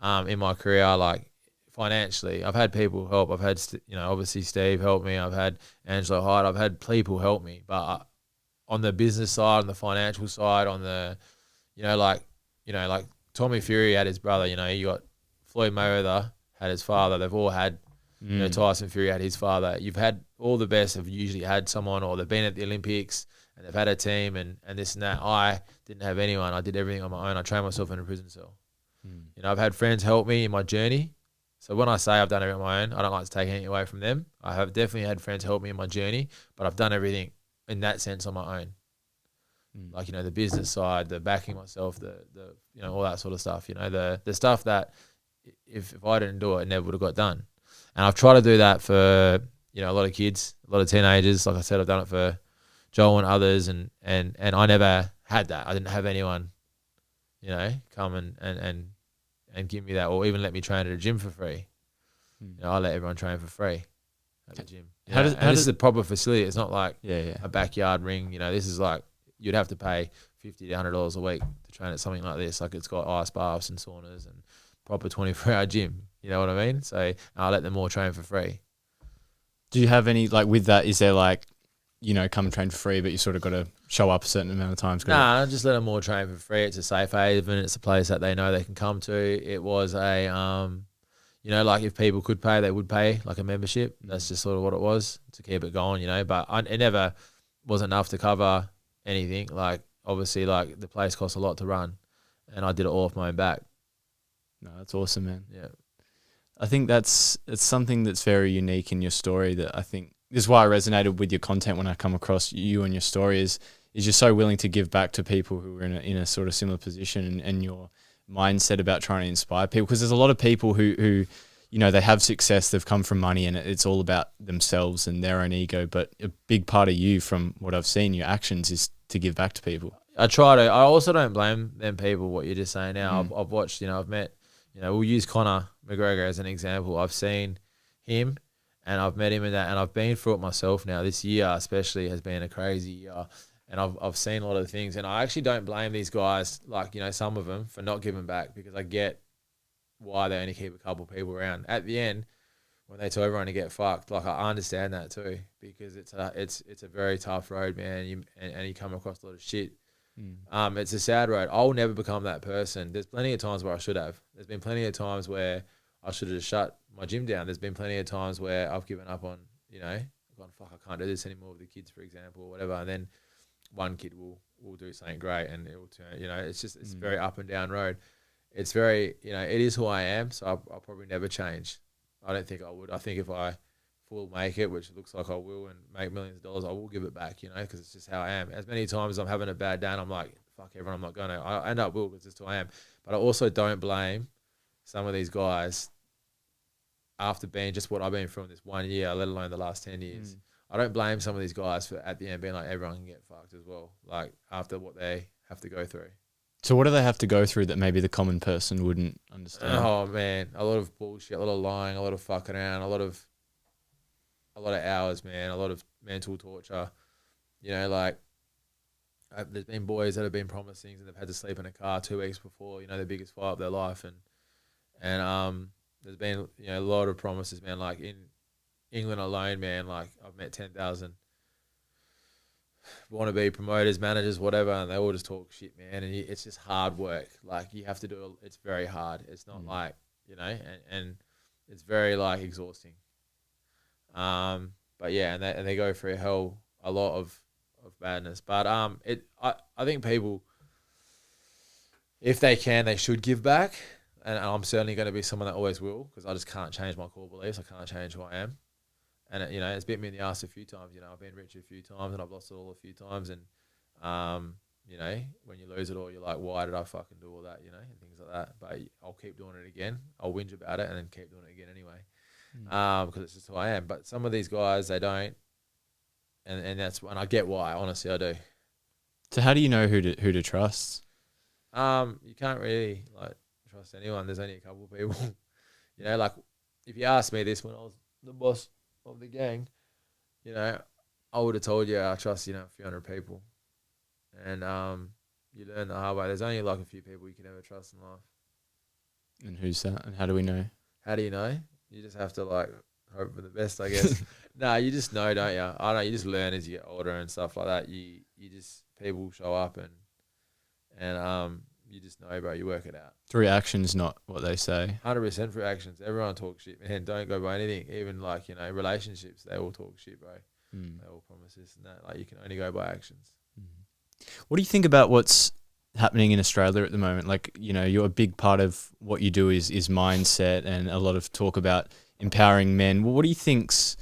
in my career, financially. I've had people help. I've had, obviously Steve helped me. I've had Angelo Hyde. I've had people help me. But on the business side, on the financial side, on the, like Tommy Fury had his brother, you got Floyd Mayweather had his father. They've all had, Tyson Fury had his father. You've had all the best have usually had someone, or they've been at the Olympics and they've had a team and this and that. I didn't have anyone. I did everything on my own. I trained myself in a prison cell. I've had friends help me in my journey. So when I say I've done everything on my own, I don't like to take anything away from them. I have definitely had friends help me in my journey, but I've done everything in that sense on my own. The business side, the backing myself, the all that sort of stuff, the stuff that if I didn't do it, it never would have got done. And I've tried to do that for, a lot of kids, a lot of teenagers. Like I said, I've done it for Joel and others, and I never had that. I didn't have anyone, come and give me that, or even let me train at a gym for free. I let everyone train for free at the gym. This is a proper facility. It's not like a backyard ring. This is like you'd have to pay $50 to $100 a week to train at something like this. Like it's got ice baths and saunas and proper 24-hour gym. You know what I mean? So I let them all train for free. Do you have any, with that, is there come and train for free, but you sort of got to show up a certain amount of times? Nah, just let them all train for free. It's a safe haven. It's a place that they know they can come to. It was a, if people could pay, they would pay like a membership. That's just sort of what it was to keep it going, But it never was enough to cover anything. Obviously, the place costs a lot to run, and I did it all off my own back. No, that's awesome, man. Yeah. I think it's something that's very unique in your story that I think this is why I resonated with your content when I come across you and your story is you're so willing to give back to people who are in a sort of similar position, and your mindset about trying to inspire people, because there's a lot of people who they have success, they've come from money, and it's all about themselves and their own ego. But a big part of you, from what I've seen, your actions, is to give back to people. I try to. I also don't blame them people, what you're just saying now. I've watched, I've met, we'll use Conor McGregor as an example. I've seen him and I've met him in that, and I've been through it myself now. This year especially has been a crazy year, and I've seen a lot of things, and I actually don't blame these guys, like, you know, some of them, for not giving back, because I get why they only keep a couple people around. At the end, when they tell everyone to get fucked, like, I understand that too, because it's a very tough road, man, and you come across a lot of shit. It's a sad road. I'll never become that person. There's plenty of times where I should have. There's been plenty of times where I should have just shut my gym down. There's been plenty of times where I've given up on, you know, gone, fuck, I can't do this anymore with the kids, for example, or whatever. And then one kid will do something great, and it will turn, you know, it's a very up and down road. It's very, you know, it is who I am. So I'll probably never change. I don't think I would. I think if I will make it, which it looks like I will, and make millions of dollars, I will give it back, you know, because it's just how I am. As many times as I'm having a bad day and I'm like, fuck everyone, I'm not going to. I end up will, because it's who I am. But I also don't blame some of these guys after being just what I've been through in this 1 year, let alone the last 10 years. I don't blame some of these guys for at the end being like, everyone can get fucked as well, like after what they have to go through. So what do they have to go through that maybe the common person wouldn't understand? Oh man, a lot of bullshit, a lot of lying, a lot of fucking around, a lot of hours, man, a lot of mental torture. You know, like there's been boys that have been promised things and they've had to sleep in a car 2 weeks before, you know, the biggest fight of their life, and there's been, you know, a lot of promises, man. Like in England alone, man, like I've met 10,000 wannabe promoters, managers, whatever, and they all just talk shit, man. And it's just hard work. Like you have to do it. It's very hard. It's not like, you know, and it's very like exhausting. But yeah, and they go through a lot of badness. But I think people, if they can, they should give back. And I'm certainly going to be someone that always will, because I just can't change my core beliefs. I can't change who I am. And, you know, it's bit me in the ass a few times. You know, I've been rich a few times and I've lost it all a few times. And, you know, when you lose it all, you're like, why did I fucking do all that, you know, and things like that. But I'll keep doing it again. I'll whinge about it and then keep doing it again anyway, because it's just who I am. But some of these guys, they don't. And that's when I get why, honestly, I do. So how do you know who to trust? You can't really, like, trust anyone. There's only a couple of people. You know, like, if you asked me this when I was the boss of the gang, you know, I would have told you I trust, you know, a few hundred people. And you learn the hard way. There's only like a few people you can ever trust in life. And who's that? And how do we know? How do you know? You just have to like hope for the best, I guess. No, you just know, don't you? I don't know. You just learn as you get older and stuff like that. You just, people show up and you just know, bro. You work it out. Through actions, not what they say. 100% through actions. Everyone talks shit, man. Don't go by anything. Even like, you know, relationships, they all talk shit, bro. They all promise this and that. Like, you can only go by actions. What do you think about what's happening in Australia at the moment? Like, you know, you're a big part of what you do is mindset, and a lot of talk about empowering men. Well, what do you think's,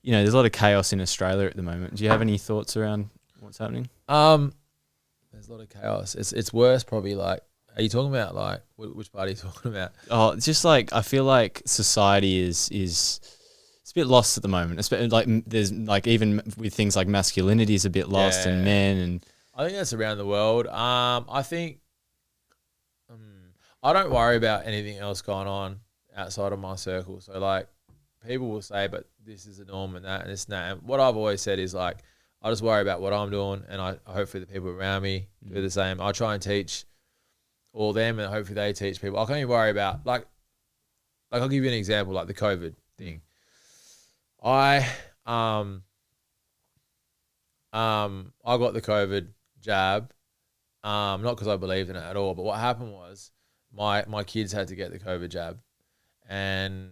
you know, there's a lot of chaos in Australia at the moment. Do you have any thoughts around what's happening? There's a lot of chaos. It's worse probably. Like, are you talking about like which part are you talking about? Oh, it's just like I feel like society is it's a bit lost at the moment. Especially like there's like even with things like masculinity is a bit lost in men, and I think that's around the world. I think I don't worry about anything else going on outside of my circle. So like people will say, but this is the norm and that and this and that. And what I've always said is like, I just worry about what I'm doing, and I hopefully the people around me do the same. I try and teach all them, and hopefully they teach people. I can't even worry about like I'll give you an example, like the COVID thing. I got the COVID jab, not because I believed in it at all, but what happened was my kids had to get the COVID jab, and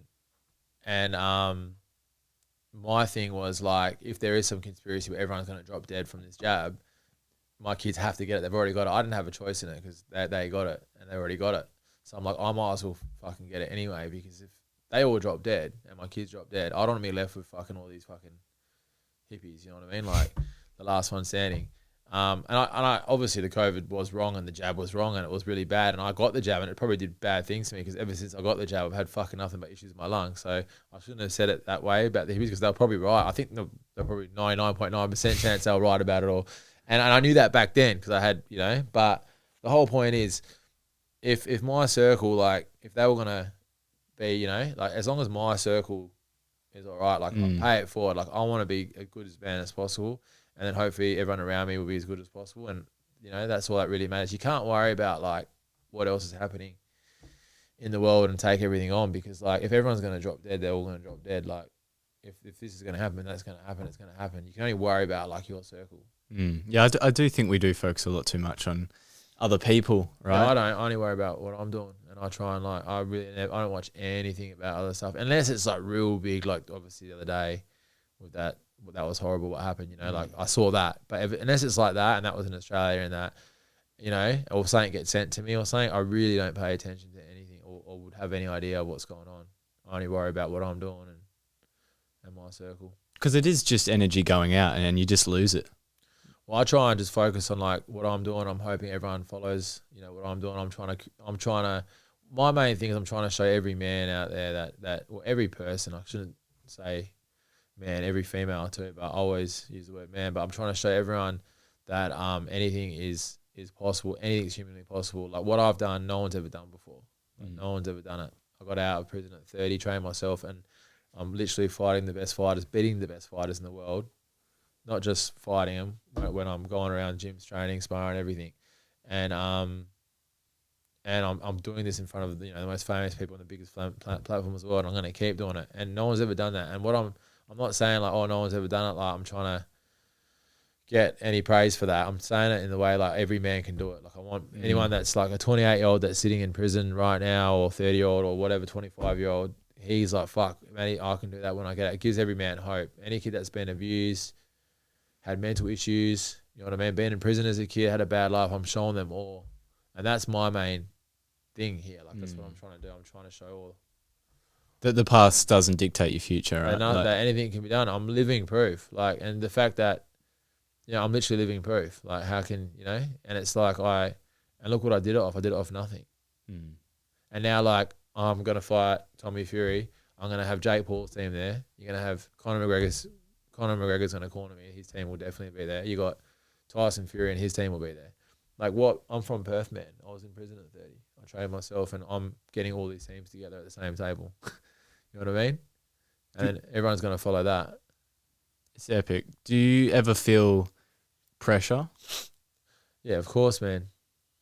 my thing was like, if there is some conspiracy where everyone's going to drop dead from this jab, my kids have to get it. They've already got it. I didn't have a choice in it because they got it and they already got it. So I'm like, I might as well fucking get it anyway, because if they all drop dead and my kids drop dead, I don't want to be left with fucking all these fucking hippies, you know what I mean? Like the last one standing. And I obviously the COVID was wrong and the jab was wrong and it was really bad, and I got the jab and it probably did bad things to me, because ever since I got the jab I've had fucking nothing but issues with my lungs. So I shouldn't have said it that way about the hippies, because they're probably right. I think they're probably 99.9% chance they were right about it all, and I knew that back then because I had, you know. But the whole point is, if my circle, like if they were gonna be, you know, like as long as my circle is all right. Like, I pay it forward. Like, I want to be as good as man as possible, and then hopefully everyone around me will be as good as possible. And you know, that's all that really matters. You can't worry about like what else is happening in the world and take everything on, because like if everyone's going to drop dead, they're all going to drop dead. Like if this is going to happen, that's going to happen. It's going to happen. You can only worry about like your circle. Yeah, I do think we do focus a lot too much on other people, right? Yeah, I don't. I only worry about what I'm doing, and I try and like I don't watch anything about other stuff unless it's like real big. Like obviously the other day with that was horrible. What happened? You know, like I saw that, but unless it's like that, and that was in Australia, and that, you know, or something gets sent to me or something, I really don't pay attention to anything or would have any idea what's going on. I only worry about what I'm doing and my circle. Because it is just energy going out, and you just lose it. Well, I try and just focus on like what I'm doing. I'm hoping everyone follows, you know, what I'm doing. I'm trying to. My main thing is I'm trying to show every man out there that well, every person. I shouldn't say man, every female too, but I always use the word man. But I'm trying to show everyone that anything is possible. Anything's humanly possible. Like what I've done, no one's ever done before. Like, no one's ever done it. I got out of prison at 30, trained myself, and I'm literally fighting the best fighters, beating the best fighters in the world. Not just fighting them when I'm going around gyms, training, sparring, everything, and I'm doing this in front of, you know, the most famous people on the biggest platforms of the world. I'm going to keep doing it, and no one's ever done that. And what I'm not saying like, oh, no one's ever done it. Like I'm trying to get any praise for that. I'm saying it in the way like every man can do it. Like I want anyone that's like a 28-year-old that's sitting in prison right now, or 30-year-old, or whatever, 25-year-old. He's like, fuck, man, I can do that when I get out. It gives every man hope. Any kid that's been abused, had mental issues, you know what I mean, been in prison as a kid, had a bad life, I'm showing them all. And that's my main thing here. Like that's what I'm trying to do. I'm trying to show all. That the past doesn't dictate your future, right? That anything can be done. I'm living proof. Like, and the fact that, you know, I'm literally living proof. Like how can, you know, and it's like and look what I did it off. I did it off nothing. And now like I'm going to fight Tommy Fury. I'm going to have Jake Paul's team there. You're going to have Conor McGregor's going to corner me. His team will definitely be there. You got Tyson Fury and his team will be there. Like I'm from Perth, man. I was in prison at 30. I trained myself and I'm getting all these teams together at the same table. You know what I mean? And then everyone's going to follow that. It's epic. Do you ever feel pressure? Yeah, of course, man.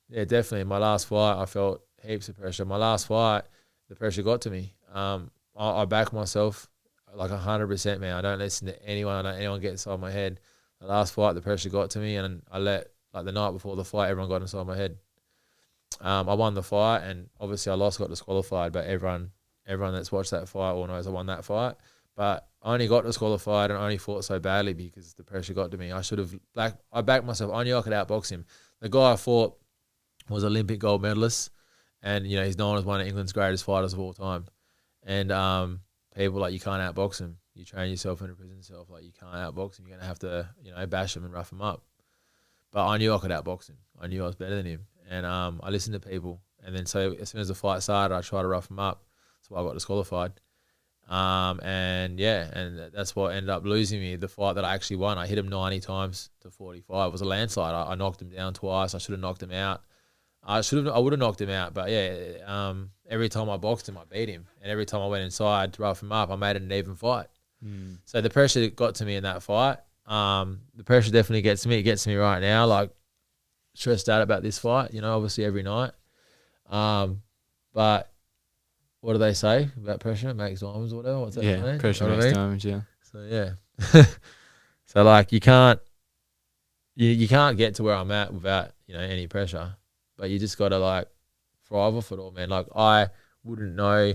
Yeah, definitely. My last fight, I felt heaps of pressure. My last fight, the pressure got to me. I back myself like 100%, man. I don't listen to anyone. I don't let anyone get inside my head. The last fight, the pressure got to me, and I let, like the night before the fight, everyone got inside my head. I won the fight, and obviously I lost, got disqualified, but everyone that's watched that fight all knows I won that fight. But I only got disqualified and I only fought so badly because the pressure got to me. I backed myself. I knew I could outbox him. The guy I fought was Olympic gold medalist, and you know he's known as one of England's greatest fighters of all time. And people like, you can't outbox him. You train yourself in a prison cell, like you can't outbox him. You're gonna have to, you know, bash him and rough him up. But I knew I could outbox him. I knew I was better than him, and I listened to people. And then so as soon as the fight started, I tried to rough him up. That's why I got disqualified. And that's what ended up losing me the fight that I actually won. I hit him 90 times to 45. It was a landslide. I knocked him down twice. I should have knocked him out. I would have knocked him out, but yeah, every time I boxed him, I beat him, and every time I went inside to rough him up, I made it an even fight. So the pressure got to me in that fight. The pressure definitely gets to me. It gets to me right now, like stressed out about this fight. You know, obviously every night. But what do they say about pressure? It makes diamonds or whatever. What's that? Yeah, pressure you know makes diamonds. Yeah. So yeah. So like you can't get to where I'm at without, you know, any pressure. But you just gotta like thrive off it all, man. Like I wouldn't know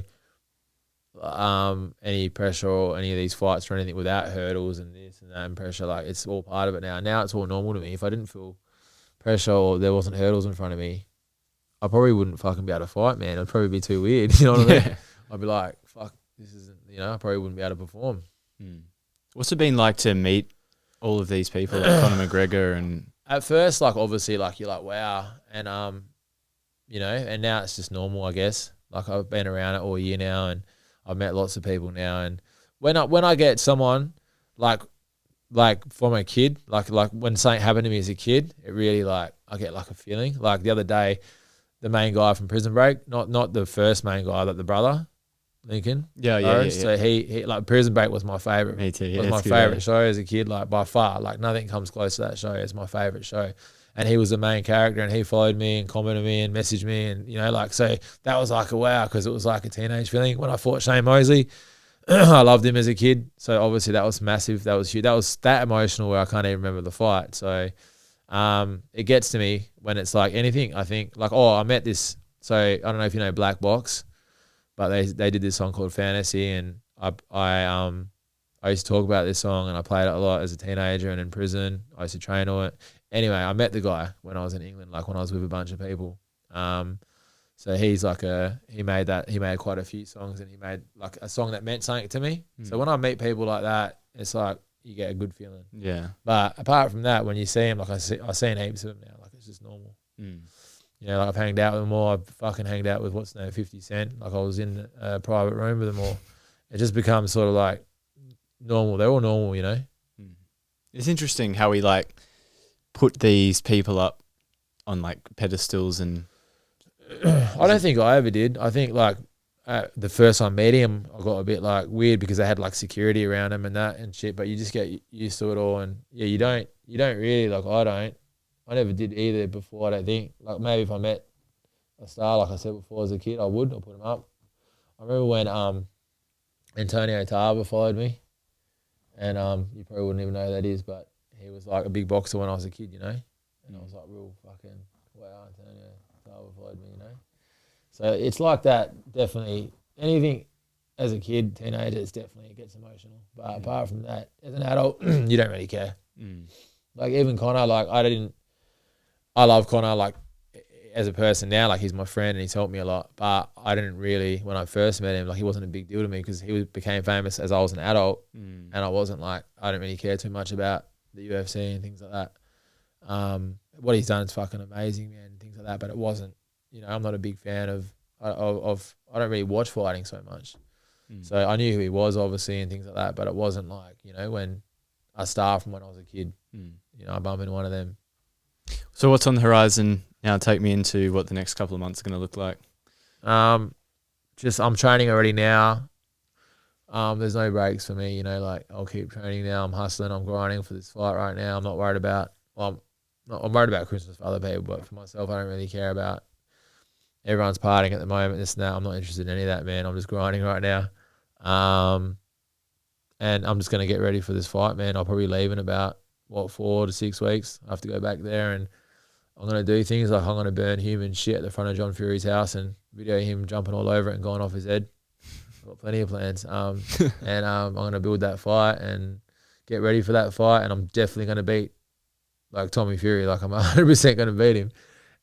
any pressure or any of these fights or anything without hurdles and this and that and pressure. Like it's all part of it now. Now it's all normal to me. If I didn't feel pressure or there wasn't hurdles in front of me, I probably wouldn't fucking be able to fight, man. It'd probably be too weird. You know what I mean? I'd be like, fuck, this isn't, you know, I probably wouldn't be able to perform. What's it been like to meet all of these people like Conor McGregor? And at first, like obviously like you're like, wow. And you know, and now it's just normal, I guess. Like I've been around it all year now and I've met lots of people now. And when I get someone like from a kid, like when something happened to me as a kid, it really like I get like a feeling. Like the other day, the main guy from Prison Break, not the first main guy, but the brother, Lincoln. Yeah. So he like Prison Break was my favorite. Me too. Yeah, was my favorite show as a kid, like by far. Like nothing comes close to that show. It's my favorite show. And he was the main character, and he followed me and commented me and messaged me, and like, so that was like a wow, because it was like a teenage feeling. When I fought Shane Mosley, I loved him as a kid, so obviously that was massive. That was huge. That was that emotional where I can't even remember the fight. So it gets to me when it's like anything. I think like, I met this. So I don't know if you know Black Box, but they did this song called Fantasy, and I used to talk about this song, and I played it a lot as a teenager and in prison. I used to train on it. Anyway, I met the guy when I was in England, like when I was with a bunch of people. So he's like he made quite a few songs, and he made like a song that meant something to me. So when I meet people like that, it's like you get a good feeling. Yeah. But apart from that, when you see him, like I seen heaps of them now, like it's just normal. Like I've hanged out with them all. I've fucking hanged out with 50 Cent. Like I was in a private room with them all. It just becomes sort of like normal. They're all normal, It's interesting how we like put these people up on like pedestals, and I don't think I ever did. I think like the first time I met him, I got a bit like weird because they had like security around him and that and shit. But you just get used to it all, and yeah, you don't really like. I never did either before. I don't think like maybe if I met a star like I said before as a kid, I'll put him up. I remember when Antonio Tarver followed me, and you probably wouldn't even know who that is, but he was like a big boxer when I was a kid, and I was like real fucking wow, Antonio Tarver followed me, So it's like that, definitely. Anything as a kid, teenager, it gets emotional. But apart from that, as an adult, you don't really care. Like even Connor, like I love Connor, like as a person now, like he's my friend and he's helped me a lot. But I didn't really, when I first met him, like he wasn't a big deal to me because he became famous as I was an adult, and I wasn't like, I didn't really care too much about the UFC and things like that. What he's done is fucking amazing, man, and things like that. But it wasn't, I'm not a big fan of I don't really watch fighting so much. So I knew who he was obviously and things like that, but it wasn't like, when a star from when I was a kid, I bump into one of them. So what's on the horizon now? Take me into what the next couple of months are going to look like. I'm training already now. There's no breaks for me, like I'll keep training now. I'm hustling, I'm grinding for this fight right now. I'm not worried about, I'm worried about Christmas for other people, but for myself, I don't really care about everyone's partying at the moment, this and that. I'm not interested in any of that, man. I'm just grinding right now. And I'm just going to get ready for this fight, man. I'll probably leave in about, 4 to 6 weeks. I have to go back there, and I'm going to do things like I'm going to burn human shit at the front of John Fury's house and video him jumping all over it and going off his head. I've got plenty of plans. And I'm going to build that fight and get ready for that fight, and I'm definitely going to beat like Tommy Fury. Like I'm 100% going to beat him,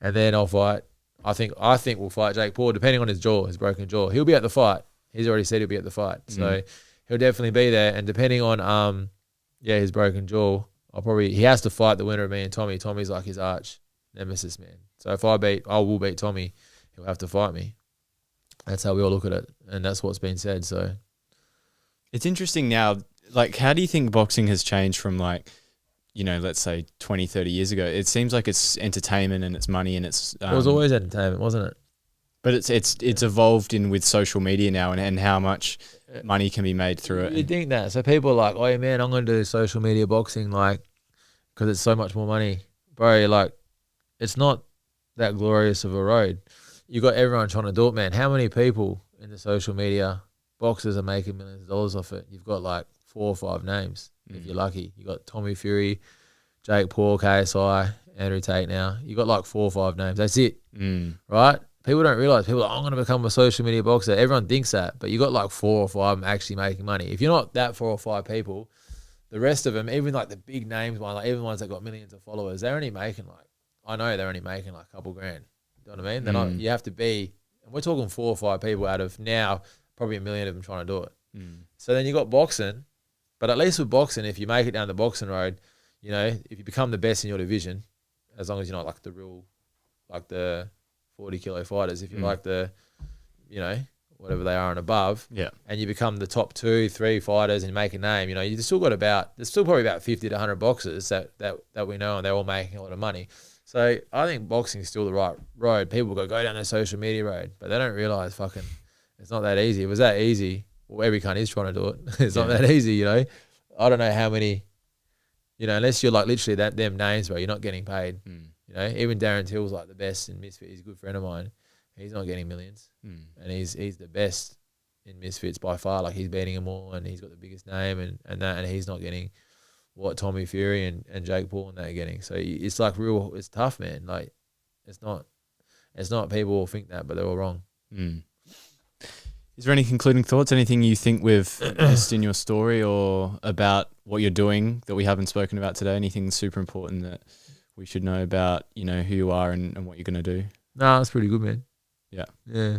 and then I'll fight. I think we'll fight Jake Paul, depending on his broken jaw. He'll be at the fight. He's already said he'll be at the fight, so he'll definitely be there. And depending on his broken jaw, he has to fight the winner of me and Tommy. Tommy's like his arch nemesis, man. So if I will beat Tommy, he'll have to fight me. That's how we all look at it, and that's what's been said. So it's interesting now. Like, how do you think boxing has changed from like, let's say 20, 30 years ago? It seems like it's entertainment and it's money and it's... it was always entertainment, wasn't it? But it's evolved in with social media now and how much money can be made through it. You think that. So people are like, oh, man, I'm going to do social media boxing like because it's so much more money. Bro, like, it's not that glorious of a road. You got everyone trying to do it, man. How many people in the social media boxers are making millions of dollars off it? You've got like 4 or 5 names if you're lucky. You got Tommy Fury, Jake Paul, KSI, Andrew Tate now. You got like 4 or 5 names. That's it, right? People don't realize. People are like, I'm going to become a social media boxer. Everyone thinks that, but you got like 4 or 5 actually making money. If you're not that 4 or 5 people, the rest of them, even like the big names, like even ones that got millions of followers, they're only making like, I know they're only making like a couple grand. You know what I mean? They're not, you have to be, and we're talking 4 or 5 people out of now probably a million of them trying to do it. So then you got boxing, but at least with boxing, if you make it down the boxing road, if you become the best in your division, as long as you're not like the real, like the 40 kilo fighters, if you're like the, whatever they are and above, and you become the top 2, 3 fighters and make a name, there's still probably about 50 to 100 boxers that we know, and they're all making a lot of money. So I think boxing is still the right road. People go down the social media road, but they don't realize fucking It's not that easy. If it was that easy, well, every cunt is trying to do it. It's not that easy, you know. I don't know how many, you know, unless you're like literally them names, bro, you're not getting paid. You know, even Darren Till's like the best in Misfit. He's a good friend of mine. He's not getting millions, and he's the best in Misfits by far. Like he's beating them all, and he's got the biggest name, and he's not getting what Tommy Fury and Jake Paul and that are getting. So it's like it's tough, man. Like it's not people will think that, but they're all wrong. Is there any concluding thoughts? Anything you think we've missed in your story or about what you're doing that we haven't spoken about today? Anything super important that we should know about, you know, who you are and what you're going to do? No, that's pretty good, man. Yeah. Yeah.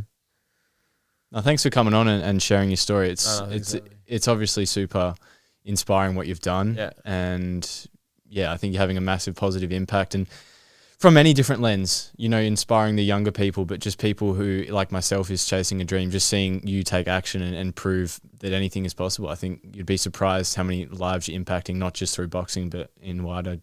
No, thanks for coming on and sharing your story. It's obviously super inspiring what you've done. Yeah. And yeah, I think you're having a massive positive impact, and from any different lens, you know, inspiring the younger people, but just people who, like myself, is chasing a dream, just seeing you take action and prove that anything is possible. I think you'd be surprised how many lives you're impacting, not just through boxing, but in wider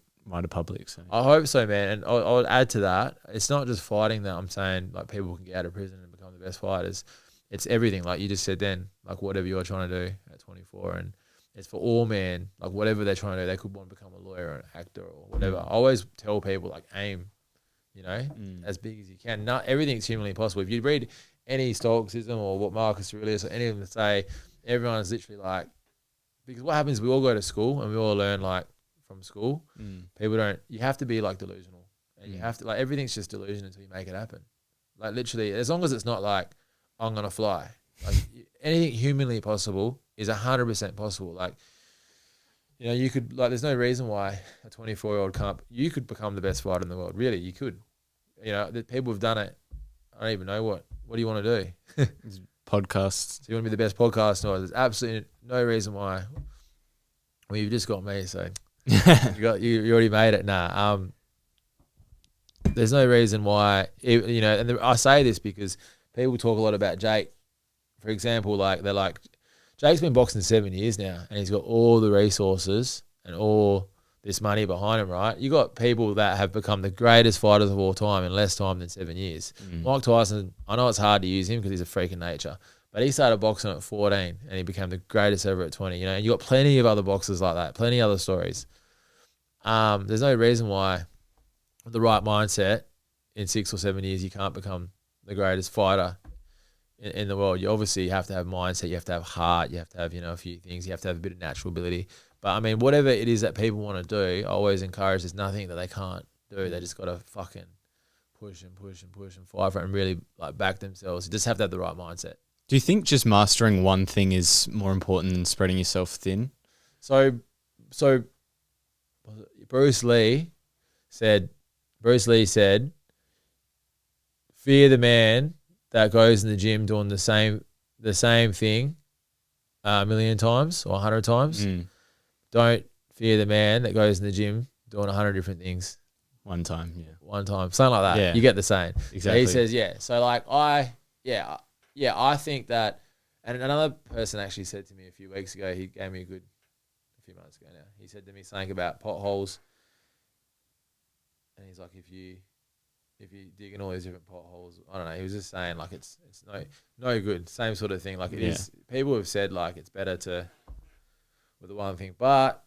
public. So I hope so, man. And I would add to that, it's not just fighting that I'm saying, like, people can get out of prison and become the best fighters. It's everything, like you just said then, like whatever you're trying to do at 24. And it's for all, man, like whatever they're trying to do. They could want to become a lawyer or an actor or whatever. I always tell people, like, aim, you know, as big as you can. Not everything's humanly possible. If you read any Stoicism or what Marcus Aurelius or any of them say, everyone's literally like, because what happens, we all go to school and we all learn like from school. People don't, you have to be like delusional, and you have to, like, everything's just delusion until you make it happen. Like literally, as long as it's not like, I'm going to fly, like anything humanly possible is 100% possible. Like, you know, you could, like, there's no reason why a 24-year-old can't, you could become the best fighter in the world. Really, you could. You know, the people have done it. I don't even know what do you want to do? Podcasts. So you want to be the best podcaster? There's absolutely no reason why. Well, you've just got me, so you already made it. Nah, there's no reason why, you know, and I say this because people talk a lot about Jake. For example, like, they're like, Jake's been boxing 7 years now, and he's got all the resources and all this money behind him, right? You got people that have become the greatest fighters of all time in less time than 7 years. Mike Tyson, I know it's hard to use him because he's a freak of nature, but he started boxing at 14 and he became the greatest ever at 20, you know, and you got plenty of other boxers like that, plenty of other stories. There's no reason why, with the right mindset, in 6 or 7 years, you can't become the greatest fighter in the world. You obviously have to have mindset, you have to have heart, you have to have, you know, a few things, you have to have a bit of natural ability. But I mean, whatever it is that people want to do, I always encourage, there's nothing that they can't do. They just got to fucking push and fight for it and really, like, back themselves. You just have to have the right mindset. Do you think just mastering one thing is more important than spreading yourself thin? So Bruce Lee said, fear the man that goes in the gym doing the same thing a million times or 100 times. Don't fear the man that goes in the gym doing 100 different things. One time. Something like that. Yeah. You get the saying. Exactly. So he says, yeah. So like I think that, and another person actually said to me a few weeks ago, he gave me a few months ago now, he said to me something about potholes. And he's like, if you dig in all these different potholes, I don't know. He was just saying, like, it's no good. Same sort of thing. Like, it is. People have said, like, it's better to with the one thing, but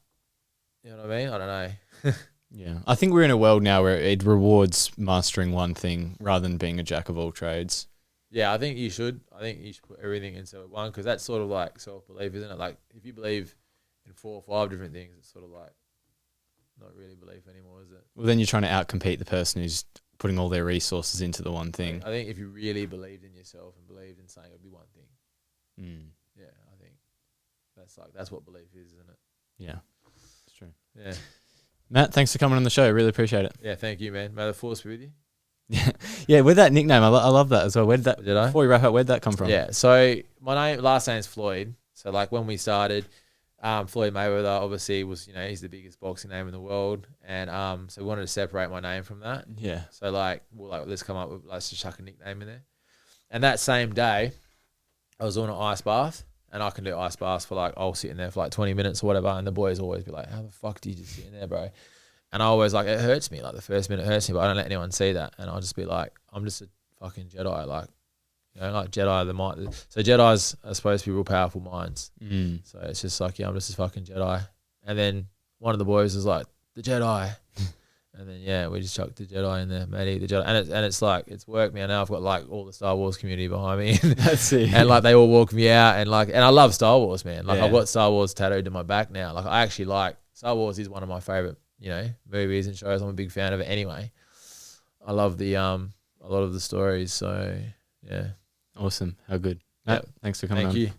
you know what I mean. I don't know. Yeah, I think we're in a world now where it rewards mastering one thing rather than being a jack of all trades. Yeah, I think you should. Put everything into one, because that's sort of like self-belief, isn't it? Like, if you believe in 4 or 5 different things, it's sort of like not really belief anymore, is it? Well, then you're trying to outcompete the person who's putting all their resources into the one thing. I think if you really believed in yourself and believed in saying it would be one thing. Yeah, I think that's what belief is, isn't it? Yeah, it's true. Yeah. Matt, thanks for coming on the show. Really appreciate it. Yeah, thank you, man. May the force be with you. Yeah, with that nickname, I love that as well. Where did that? Did I? Before we wrap up, where'd that come from? Yeah, so my last name's Floyd. So like when we started, Floyd Mayweather obviously was, you know, he's the biggest boxing name in the world, and so we wanted to separate my name from that. Yeah. So let's just chuck a nickname in there. And that same day, I was on an ice bath, and I can do ice baths for like, I'll sit in there for like 20 minutes or whatever, and the boys always be like, how the fuck do you just sit in there, bro? And I always, like, it hurts me, like the first minute hurts me, but I don't let anyone see that, and I'll just be like, I'm just a fucking Jedi, like, You know, like Jedi, the mind. So Jedis are supposed to be real powerful minds. Mm. So it's just like, yeah, I'm just a fucking Jedi. And then one of the boys was like, the Jedi. And then, yeah, we just chucked the Jedi in there, Matty, the Jedi. And it's like, it's worked, man. Now I've got like all the Star Wars community behind me. That's it. And like they all walk me out and I love Star Wars, man. Like Yeah. I've got Star Wars tattooed to my back now. Like I actually like, Star Wars is one of my favorite, movies and shows. I'm a big fan of it anyway. I love the, a lot of the stories. So, yeah. Awesome. How good. Matt, thanks for coming on. Thank you.